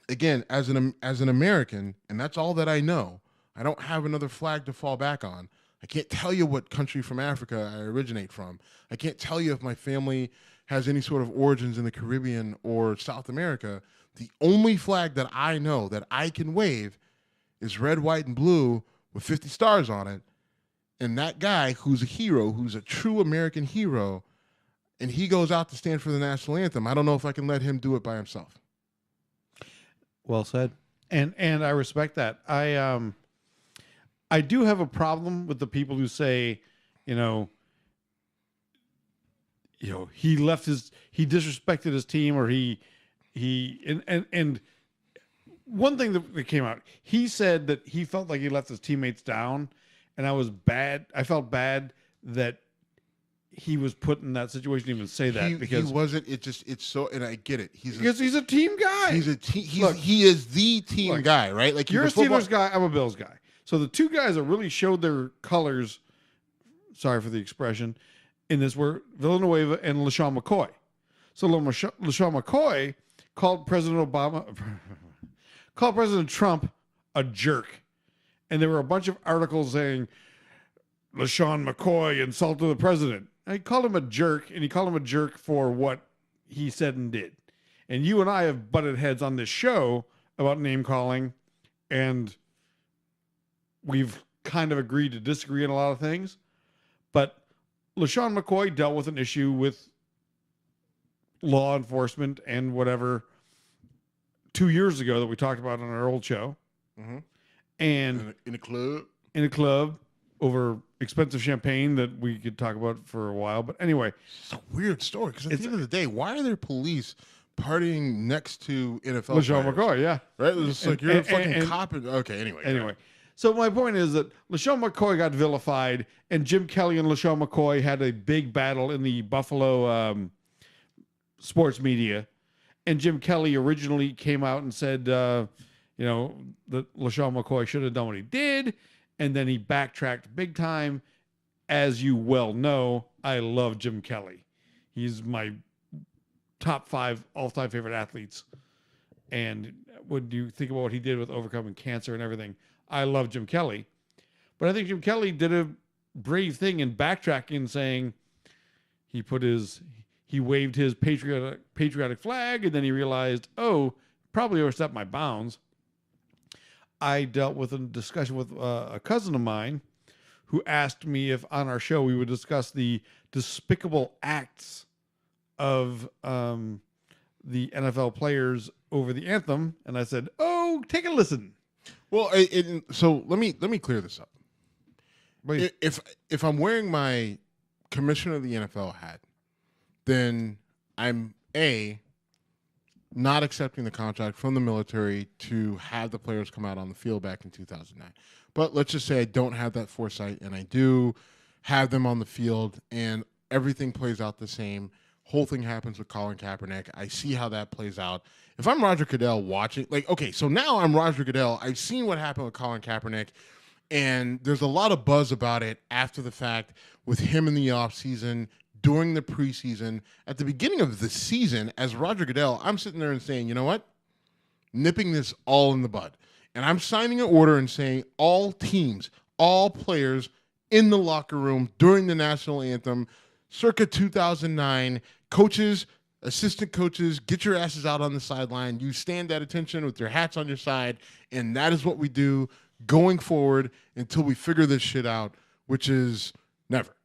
again, as an American, and that's all that I know, I don't have another flag to fall back on. I can't tell you what country from Africa I originate from. I can't tell you if my family has any sort of origins in the Caribbean or South America. The only flag that I know that I can wave is red, white, and blue with 50 stars on it. And that guy who's a hero, who's a true American hero, and he goes out to stand for the national anthem, I don't know if I can let him do it by himself. well said. And I respect that. I do have a problem with the people who say, he disrespected his team, or and one thing that came out, he said that he felt like he left his teammates down, and I felt bad that he was put in that situation to even say that because he wasn't. It's so, and I get it. He's a team guy. He is the team guy, right? Like you're a Steelers guy, I'm a Bills guy. So the two guys that really showed their colors, sorry for the expression, in this were Villanueva and LaShawn McCoy. So LaShawn McCoy called President Trump a jerk. And there were a bunch of articles saying LaShawn McCoy insulted the president. And he called him a jerk, and he called him a jerk for what he said and did. And you and I have butted heads on this show about name calling, and we've kind of agreed to disagree on a lot of things. But LaShawn McCoy dealt with an issue with law enforcement and whatever 2 years ago that we talked about on our old show. Mm-hmm. And in a club over expensive champagne that we could talk about for a while. But anyway, it's a weird story because at the end of the day, why are there police partying next to NFL LaShawn McCoy, yeah. Right? It's like you're a fucking cop. Okay, anyway. So my point is that LaShawn McCoy got vilified, and Jim Kelly and LaShawn McCoy had a big battle in the Buffalo sports media. And Jim Kelly originally came out and said, that LaShawn McCoy should have done what he did. And then he backtracked big time. As you well know, I love Jim Kelly. He's my top 5 all-time favorite athletes. And when you think about what he did with overcoming cancer and everything, I love Jim Kelly. But I think Jim Kelly did a brave thing in backtracking and saying he waved his patriotic flag, and then he realized, probably overstepped my bounds. I dealt with a discussion with a cousin of mine who asked me if on our show we would discuss the despicable acts of the NFL players over the anthem. And I said, take a listen. Well, so let me clear this up. Wait. If I'm wearing my commissioner of the NFL hat, then I'm not accepting the contract from the military to have the players come out on the field back in 2009. But let's just say I don't have that foresight, and I do have them on the field, and everything plays out the same. Whole thing happens with Colin Kaepernick. I see how that plays out. If I'm Roger Goodell watching, okay, so now I'm Roger Goodell. I've seen what happened with Colin Kaepernick, and there's a lot of buzz about it after the fact with him in the offseason, during the preseason. At the beginning of the season, as Roger Goodell, I'm sitting there and saying, you know what? Nipping this all in the bud. And I'm signing an order and saying all teams, all players in the locker room during the national anthem, circa 2009, coaches, assistant coaches, get your asses out on the sideline. You stand at attention with your hats on your side, and that is what we do going forward until we figure this shit out, which is never,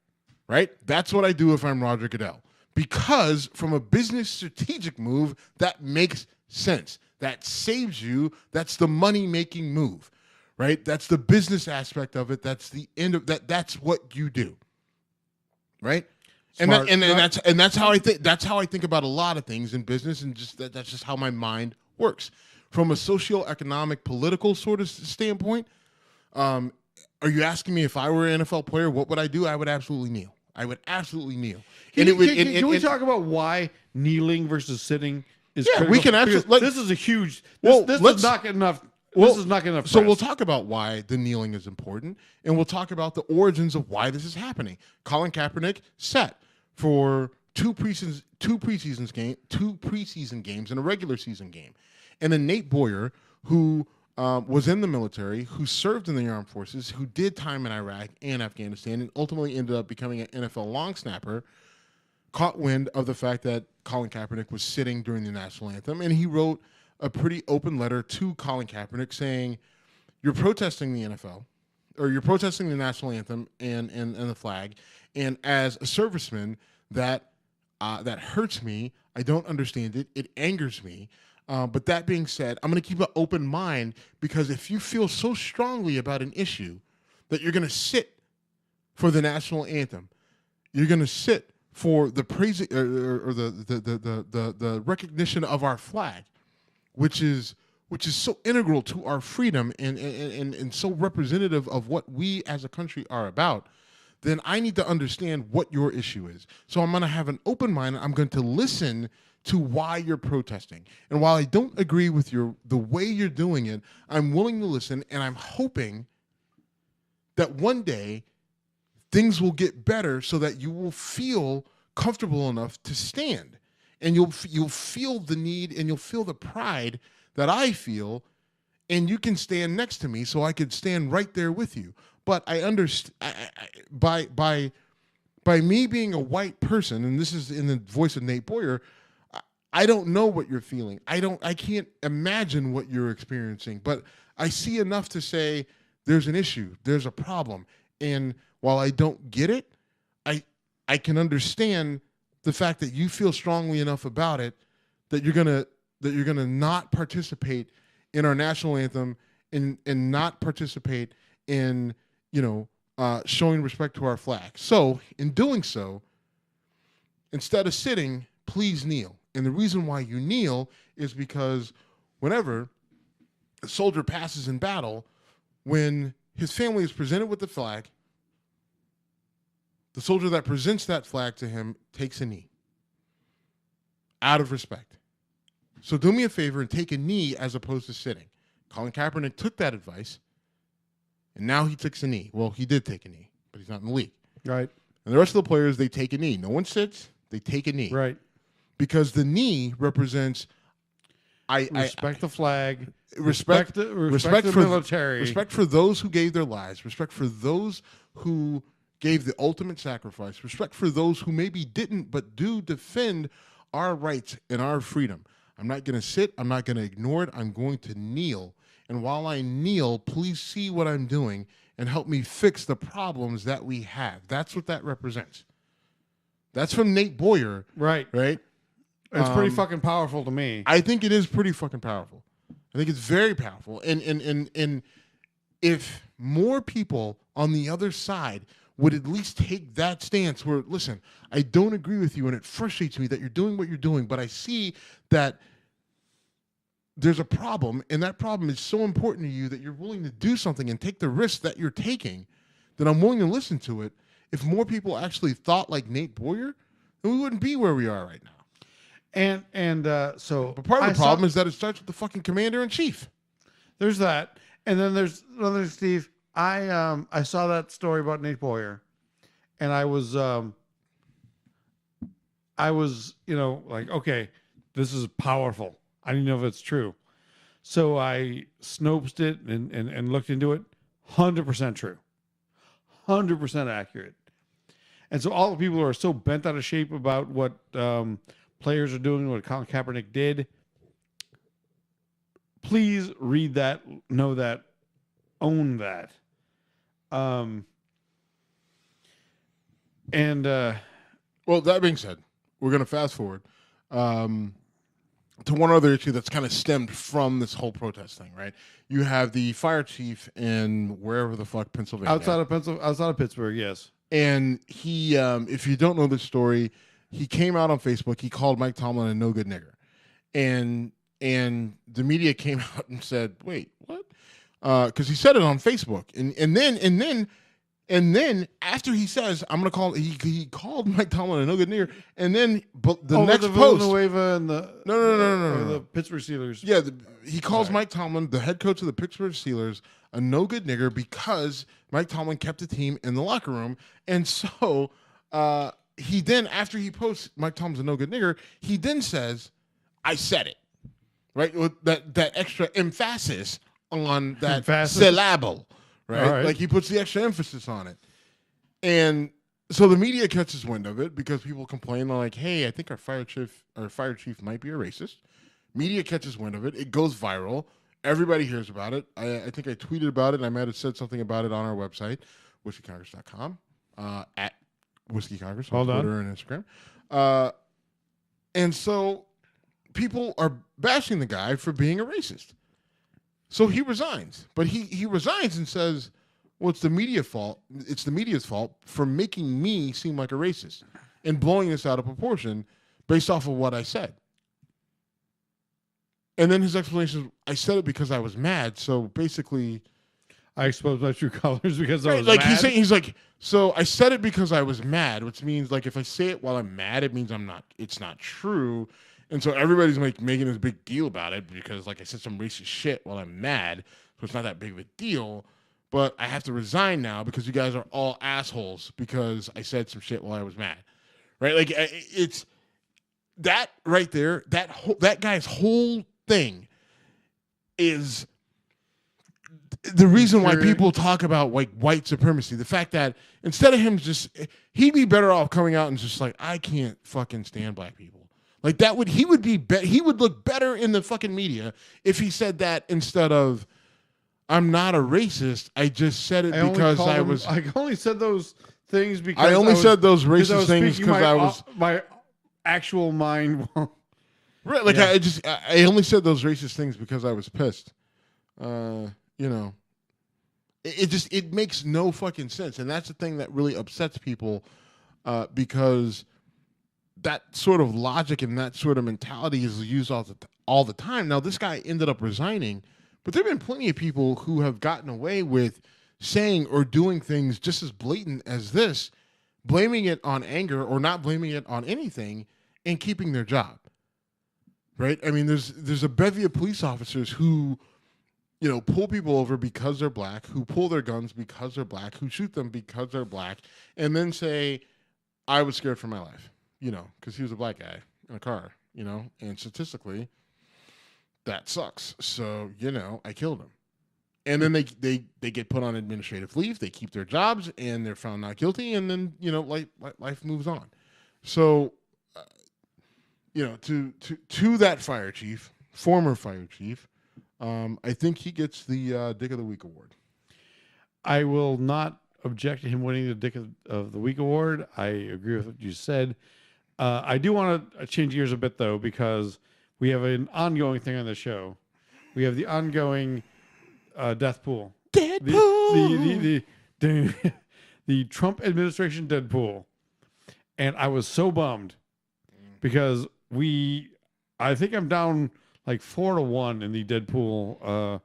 right? That's what I do if I'm Roger Goodell. Because from a business strategic move, that makes sense. That saves you. That's the money-making move, right? That's the business aspect of it. That's the end of that. That's what you do, right? Smart. And that's how I think. That's how I think about a lot of things in business, and that's just how my mind works. From a socioeconomic, political sort of standpoint, are you asking me if I were an NFL player, what would I do? I would absolutely kneel. I would absolutely kneel. Can we talk about why kneeling versus sitting is Yeah, critical? we can absolutely. This is a huge. Well, This let's- is not getting enough. Well, This is not getting enough. So press. we'll talk about why the kneeling is important, and we'll talk about the origins of why this is happening. Colin Kaepernick sat for two preseason games and a regular season game, and then Nate Boyer, who was in the military, who served in the armed forces, who did time in Iraq and Afghanistan, and ultimately ended up becoming an NFL long snapper, caught wind of the fact that Colin Kaepernick was sitting during the national anthem, and he wrote a pretty open letter to Colin Kaepernick saying, you're protesting the NFL, or you're protesting the national anthem and the flag, and as a serviceman, that hurts me. I don't understand it. It angers me. But that being said, I'm going to keep an open mind, because if you feel so strongly about an issue that you're going to sit for the national anthem, you're going to sit for the praise or the recognition of our flag, which is so integral to our freedom and so representative of what we as a country are about, then I need to understand what your issue is. So I'm going to have an open mind. I'm going to listen to why you're protesting. And while I don't agree with the way you're doing it, I'm willing to listen, and I'm hoping that one day things will get better so that you will feel comfortable enough to stand. And you'll feel the need, and you'll feel the pride that I feel, and you can stand next to me so I could stand right there with you. But I understand by me being a white person, and this is in the voice of Nate Boyer, I don't know what you're feeling. I can't imagine what you're experiencing, but I see enough to say there's an issue, there's a problem. And while I don't get it, I can understand the fact that you feel strongly enough about it that you're gonna not participate in our national anthem and not participate in showing respect to our flag. So in doing so, instead of sitting, please kneel. And the reason why you kneel is because whenever a soldier passes in battle, when his family is presented with the flag, the soldier that presents that flag to him takes a knee out of respect. So do me a favor and take a knee as opposed to sitting. Colin Kaepernick took that advice, and now he takes a knee. Well, he did take a knee, but he's not in the league. Right. And the rest of the players, they take a knee. No one sits, they take a knee. Right. Because the knee represents Respect the flag. respect the for military. Respect for those who gave their lives. Respect for those who gave the ultimate sacrifice. Respect for those who maybe didn't but do defend our rights and our freedom. I'm not going to sit. I'm not going to ignore it. I'm going to kneel. And while I kneel, please see what I'm doing and help me fix the problems that we have. That's what that represents. That's from Nate Boyer. Right. Right? It's pretty fucking powerful to me. I think it is pretty fucking powerful. I think it's very powerful. And if more people on the other side would at least take that stance where, listen, I don't agree with you and it frustrates me that you're doing what you're doing, but I see that there's a problem and that problem is so important to you that you're willing to do something and take the risk that you're taking, then I'm willing to listen to it. If more people actually thought like Nate Boyer, then we wouldn't be where we are right now. So But part of the problem is that it starts with the fucking commander in chief. There's that. And then there's another, Steve. I saw that story about Nate Boyer, and I was like, okay, this is powerful. I don't know if it's true. So I snoped it and looked into it. 100% true. 100% accurate. And so all the people who are so bent out of shape about what players are doing, what Colin Kaepernick did, please read that, know that, own that. Well, that being said, we're going to fast forward to one other issue that's kind of stemmed from this whole protest thing, right? You have the fire chief in wherever the fuck, Pennsylvania. outside of Pittsburgh, yes. And he, if you don't know the story, he came out on Facebook. He called Mike Tomlin a no good nigger, and the media came out and said, "Wait, what?" Because he said it on Facebook, and then after he says, "I'm gonna call," he called Mike Tomlin a no good nigger, and then next post, Villanueva and the no, the Pittsburgh Steelers. Yeah, he calls Mike Tomlin, the head coach of the Pittsburgh Steelers, a no good nigger because Mike Tomlin kept the team in the locker room, and so he then, after he posts Mike Tomlin's a no good nigger, he then says, "I said it," right? With that extra emphasis on that syllable, right? Like he puts the extra emphasis on it, and so the media catches wind of it because people complain like, "Hey, I think our fire chief might be a racist." Media catches wind of it. It goes viral. Everybody hears about it. I think I tweeted about it, and I might have said something about it on our website, whiskeycongress.com, at Whiskey Congress on Twitter and Instagram. And so people are bashing the guy for being a racist. So he resigns. But he resigns and says, well, it's the media's fault for making me seem like a racist and blowing this out of proportion based off of what I said. And then his explanation is, I said it because I was mad. So basically, I exposed my true colors because I was mad. He's like, so I said it because I was mad, which means like if I say it while I'm mad, it means it's not true. And so everybody's like making this big deal about it because like I said some racist shit while I'm mad. So it's not that big of a deal. But I have to resign now because you guys are all assholes because I said some shit while I was mad. Right? Like it's that right there, that guy's whole thing is the reason why people talk about like white supremacy. The fact that instead of him he'd be better off coming out and just like, I can't fucking stand black people. Like he would look better in the fucking media if he said that instead of, I'm not a racist. I just said it because I only said those things because I only said those racist things because my actual mind. Right, like yeah. I only said those racist things because I was pissed. It makes no fucking sense, and that's the thing that really upsets people, because that sort of logic and that sort of mentality is used all the time. Now, this guy ended up resigning, but there have been plenty of people who have gotten away with saying or doing things just as blatant as this, blaming it on anger or not blaming it on anything, and keeping their job. Right? I mean, there's a bevy of police officers who, pull people over because they're black, who pull their guns because they're black, who shoot them because they're black, and then say, I was scared for my life, because he was a black guy in a car, and statistically, that sucks. So, I killed him. And then they get put on administrative leave, they keep their jobs, and they're found not guilty, and then, life moves on. So, to that fire chief, former fire chief, I think he gets the Dick of the Week award. I will not object to him winning the Dick of the Week award. I agree with what you said. I do want to change gears a bit, though, because we have an ongoing thing on the show We have the ongoing death pool. Deadpool. The Trump administration Deadpool. And I was so bummed because I think I'm down like 4-1 in the Deadpool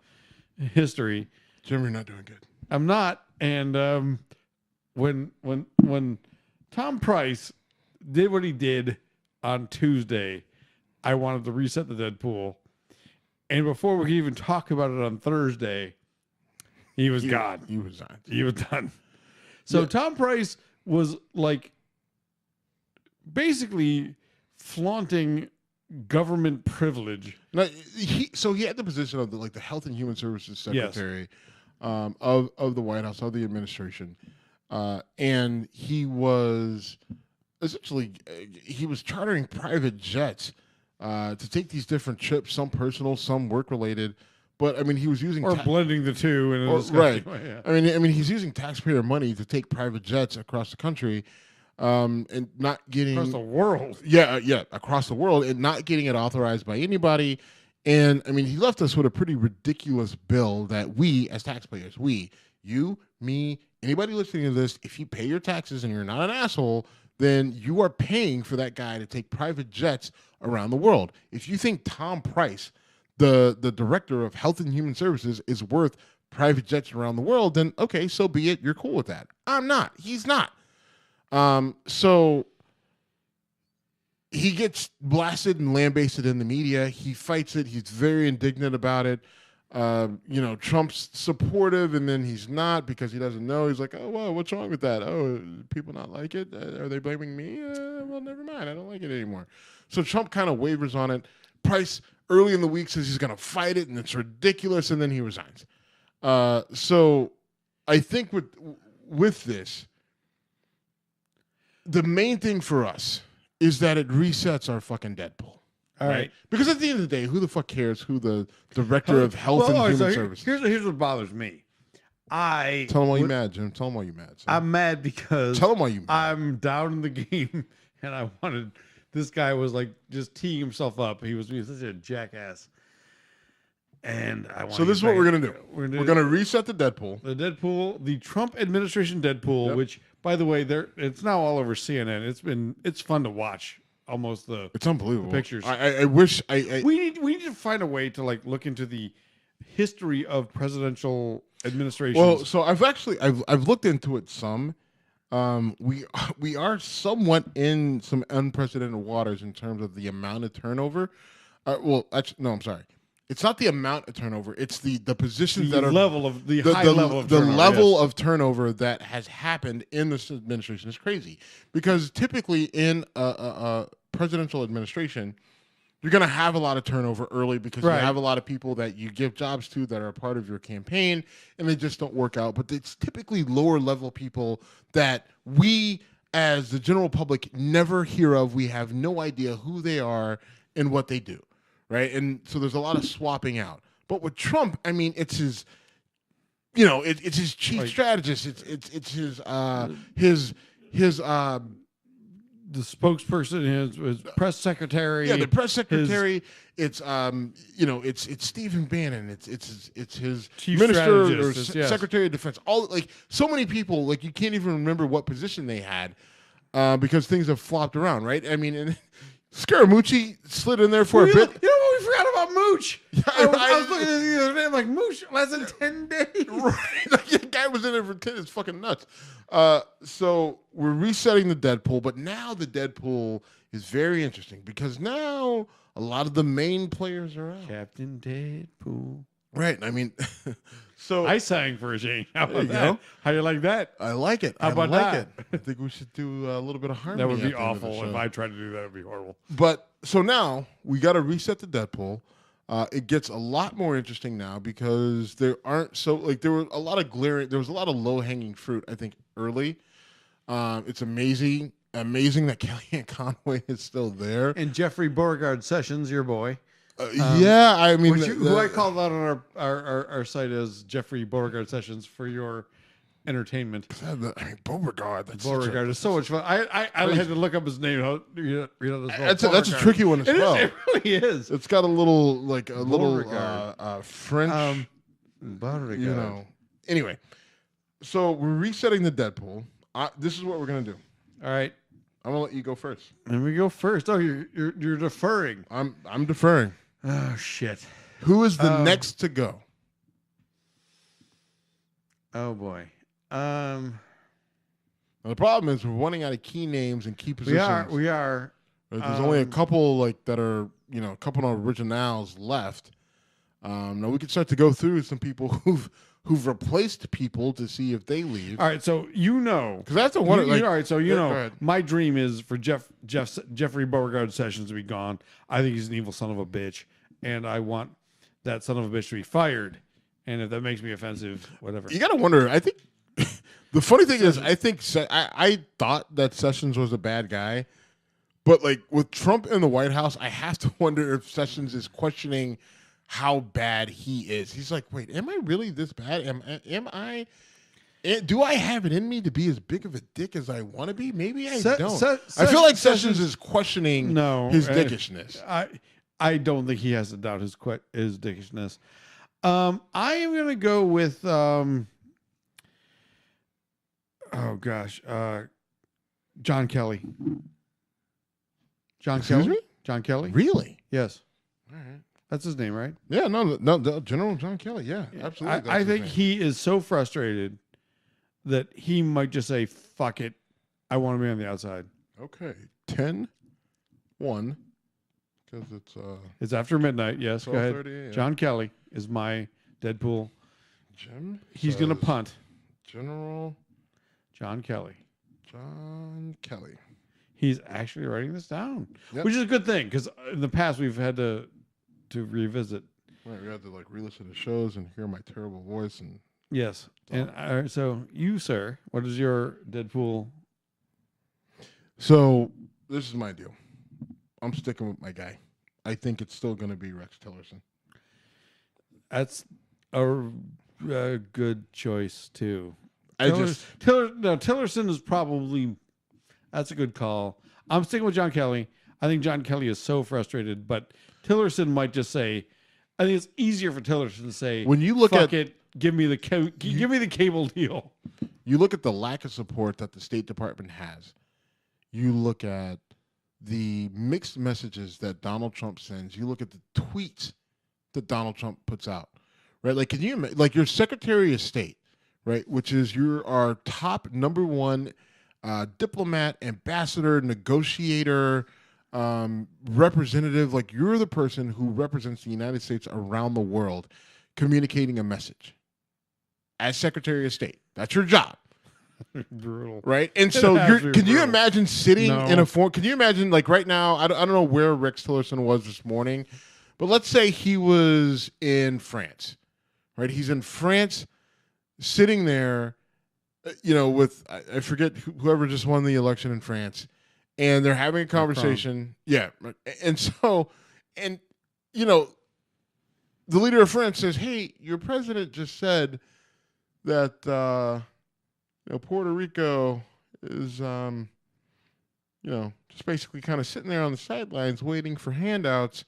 history. Jim, you're not doing good. I'm not. And when Tom Price did what he did on Tuesday, I wanted to reset the Deadpool. And before we could even talk about it on Thursday, he was gone. He was done. He was done. So Tom Price was like basically flaunting government privilege. Now, he had the position of the Health and Human Services Secretary of the White House, of the administration, and he was essentially chartering private jets to take these different trips, some personal, some work related. But I mean, he was using blending the two in a right. Yeah. I mean, he's using taxpayer money to take private jets across the country, and not getting across the world. Yeah, across the world, and not getting it authorized by anybody. And I mean, he left us with a pretty ridiculous bill that we, as taxpayers, you, me, anybody listening to this, if you pay your taxes and you're not an asshole, then you are paying for that guy to take private jets around the world. If you think Tom Price, the director of Health and Human Services, is worth private jets around the world, then okay, so be it. You're cool with that. I'm not. He's not. So he gets blasted and lambasted in the media. He fights it. He's very indignant about it. Trump's supportive, and then he's not because he doesn't know. He's like, oh, well, what's wrong with that? Oh, people not like it? Are they blaming me? Well, never mind. I don't like it anymore. So Trump kind of wavers on it. Price early in the week says he's going to fight it, and it's ridiculous, and then he resigns. So I think with this, the main thing for us is that it resets our fucking Deadpool. All right. Because at the end of the day, who the fuck cares who the director of Health and Human Services? Here's what bothers me. Tell them why you're mad, Jim. Tell them why you're mad. I'm mad because tell them why you're mad. I'm down in the game, and I wanted this guy was like just teeing himself up. He was such a jackass. And I want. So this is what we're gonna do. We're gonna reset the Deadpool. The Deadpool, the Trump administration Deadpool, which, by the way, it's now all over CNN. It's fun to watch. Almost it's unbelievable. The pictures. I wish we need to find a way to like look into the history of presidential administrations. Well, so I've looked into it some. We are somewhat in some unprecedented waters in terms of the amount of turnover. I'm sorry. It's not the amount of turnover. It's the positions that are level of the high level of the turnover, level of turnover that has happened in this administration is crazy. Because typically in a presidential administration, you're going to have a lot of turnover early because you have a lot of people that you give jobs to that are a part of your campaign, and they just don't work out. But it's typically lower level people that we, as the general public, never hear of. We have no idea who they are and what they do. Right. And so there's a lot of swapping out. But with Trump, I mean, it's his, it's his chief strategist. It's his the spokesperson, his press secretary. Yeah, the press secretary. It's Stephen Bannon. It's his chief minister or secretary of defense. All so many people you can't even remember what position they had because things have flopped around. Right. I mean. And, Scaramucci slid in there for a bit. You know what we forgot about Mooch? I was looking at the other day. I'm like, Mooch, less than 10 days. Right. The guy was in there for 10. It's fucking nuts. So we're resetting the Deadpool, but now the Deadpool is very interesting because now a lot of the main players are out. Captain Deadpool. Right. I mean, so I sang for a change. How about that? Go. How do you like that? I like it. How about that? I think we should do a little bit of harmony. That would be awful. If I tried to do that, it would be horrible. But so now we got to reset the Deadpool. It gets a lot more interesting now because there aren't there was a lot of low hanging fruit. I think early. It's amazing that Kellyanne Conway is still there and Jeffrey Beauregard Sessions, your boy. I mean, who I called out on our site as Jeffrey Beauregard Sessions for your entertainment. Beauregard. That's Beauregard is so much fun. I had to look up his name. that's a tricky one as well. It really is. It's got a little French. Beauregard. You know. Anyway, so we're resetting the Deadpool. This is what we're gonna do. All right. I'm gonna let you go first. Let me go first. Oh, you're deferring. I'm deferring. Oh shit. Who is the next to go? Oh boy. Now, the problem is we're running out of key names and key positions. We are. Right? There's only a couple that are a couple of originals left. Now we can start to go through some people who've replaced people to see if they leave. All right, so because that's the one. all right, so my dream is for Jeffrey Beauregard Sessions to be gone. I think he's an evil son of a bitch, and I want that son of a bitch to be fired. And if that makes me offensive, whatever. You got to wonder. I think the funny thing is, I think I thought that Sessions was a bad guy, but like with Trump in the White House, I have to wonder if Sessions is questioning how bad he is. He's like, wait, am I really this bad? Am I? Do I have it in me to be as big of a dick as I want to be? Maybe I don't. I feel like Sessions is questioning his dickishness. I don't think he has to doubt his dickishness. I am going to go with, John Kelly. Excuse me? John Kelly? Really? Yes. All right. That's his name, right? Yeah, no, General John Kelly. Yeah, absolutely. I think he is so frustrated that he might just say, fuck it. I want to be on the outside. Okay. 10-1. Because it's after midnight. Yes, go ahead. Yeah. John Kelly is my Deadpool. Jim. He's going to punt. General John Kelly. John Kelly. He's actually writing this down, yep. Which is a good thing because in the past we've had to revisit. Right, we had to re-listen to shows and hear my terrible voice and. Yes, and so you, sir, what is your Deadpool? So this is my deal. I'm sticking with my guy. I think it's still going to be Rex Tillerson. That's a good choice too. Tillerson is probably. That's a good call. I'm sticking with John Kelly. I think John Kelly is so frustrated, but Tillerson might just say. I think it's easier for Tillerson to say, when you look "Fuck it, give me the cable deal." You look at the lack of support that the State Department has. You look at the mixed messages that Donald Trump sends. You look at the tweets that Donald Trump puts out, right? Like, can you your Secretary of State, right? Which is our top number one diplomat, ambassador, negotiator, representative. Like, you're the person who represents the United States around the world, communicating a message as Secretary of State. That's your job. Brutal, right? And so can you imagine sitting in a form? Can you imagine, like, right now, I don't know where Rex Tillerson was this morning, but let's say he was in France, right? He's in France sitting there, with, I forget whoever just won the election in France, and they're having a conversation. Yeah. And so, the leader of France says, hey, your president just said that, Puerto Rico is, just basically kind of sitting there on the sidelines waiting for handouts,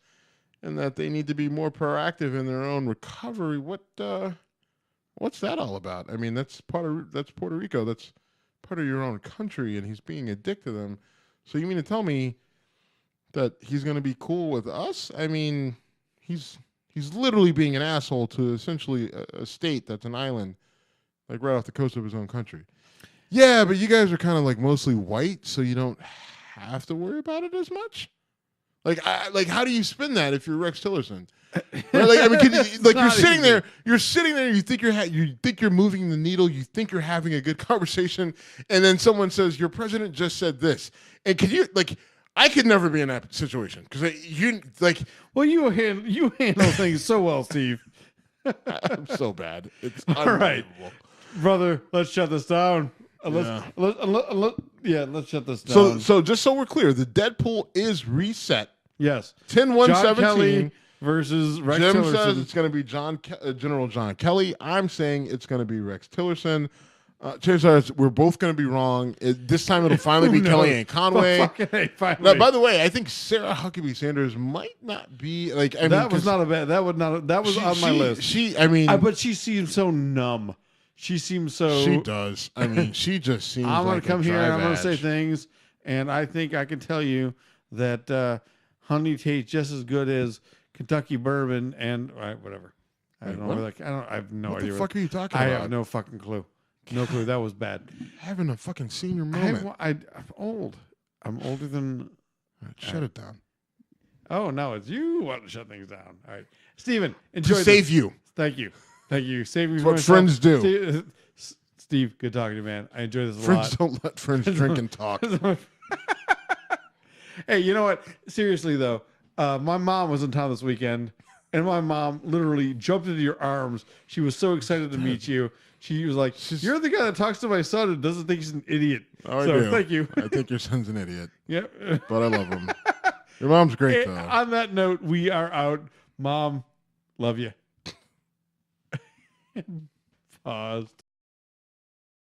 and that they need to be more proactive in their own recovery. What's that all about? I mean, that's Puerto Rico. That's part of your own country, and he's being a dick to them. So you mean to tell me that he's going to be cool with us? I mean, he's literally being an asshole to essentially a state that's an island, like right off the coast of his own country. Yeah, but you guys are kind of like mostly white, so you don't have to worry about it as much. Like, how do you spin that if you're Rex Tillerson? Right? Like, I mean, you're sitting there. You think you're moving the needle. You think you're having a good conversation, and then someone says your president just said this, and can you I could never be in that situation because Well, you handle things so well, Steve. I'm so bad. It's all right, brother. Let's shut this down. Let's shut this down. So just so we're clear, the Deadpool is reset. Yes. 10-1-17 Kelly versus Rex Jim Tillerson. says it's going to be General John Kelly. I'm saying it's going to be Rex Tillerson. Chances are we're both going to be wrong. This time it'll finally be Who knows? Kellyanne Conway. Fucking A, finally. Now, by the way, I think Sarah Huckabee Sanders might not be like. I mean, that was not a bad. That was on my list. But she seems so numb. She seems so. She does. I mean, she just seems. I'm going to come here and I'm going to say edge. things, and I think I can tell you that Honey tastes just as good as Kentucky bourbon and whatever. I don't know. what? Like I have no What idea. the fuck are you talking I about? have no fucking clue. No clue. That was bad. Having a fucking senior moment. I'm old. I'm older than. All right, shut it down. Oh no, it's you want to shut things down. All right, Steven, enjoy. To save this. you. Thank you. Save me. That's for what myself. friends do. Steve, good talking to you, man. I enjoy this a Friends lot. don't let friends drink and talk. Hey, you know what? Seriously though, my mom was in town this weekend, and my mom literally jumped into your arms. She was so excited to meet you. She was like, "You're the guy that talks to my son and doesn't think he's an idiot." Oh, so I do. thank you. I think your son's an idiot, Yep. but I love him. Your mom's great though. On that note, we are out. Mom, love you. Paused.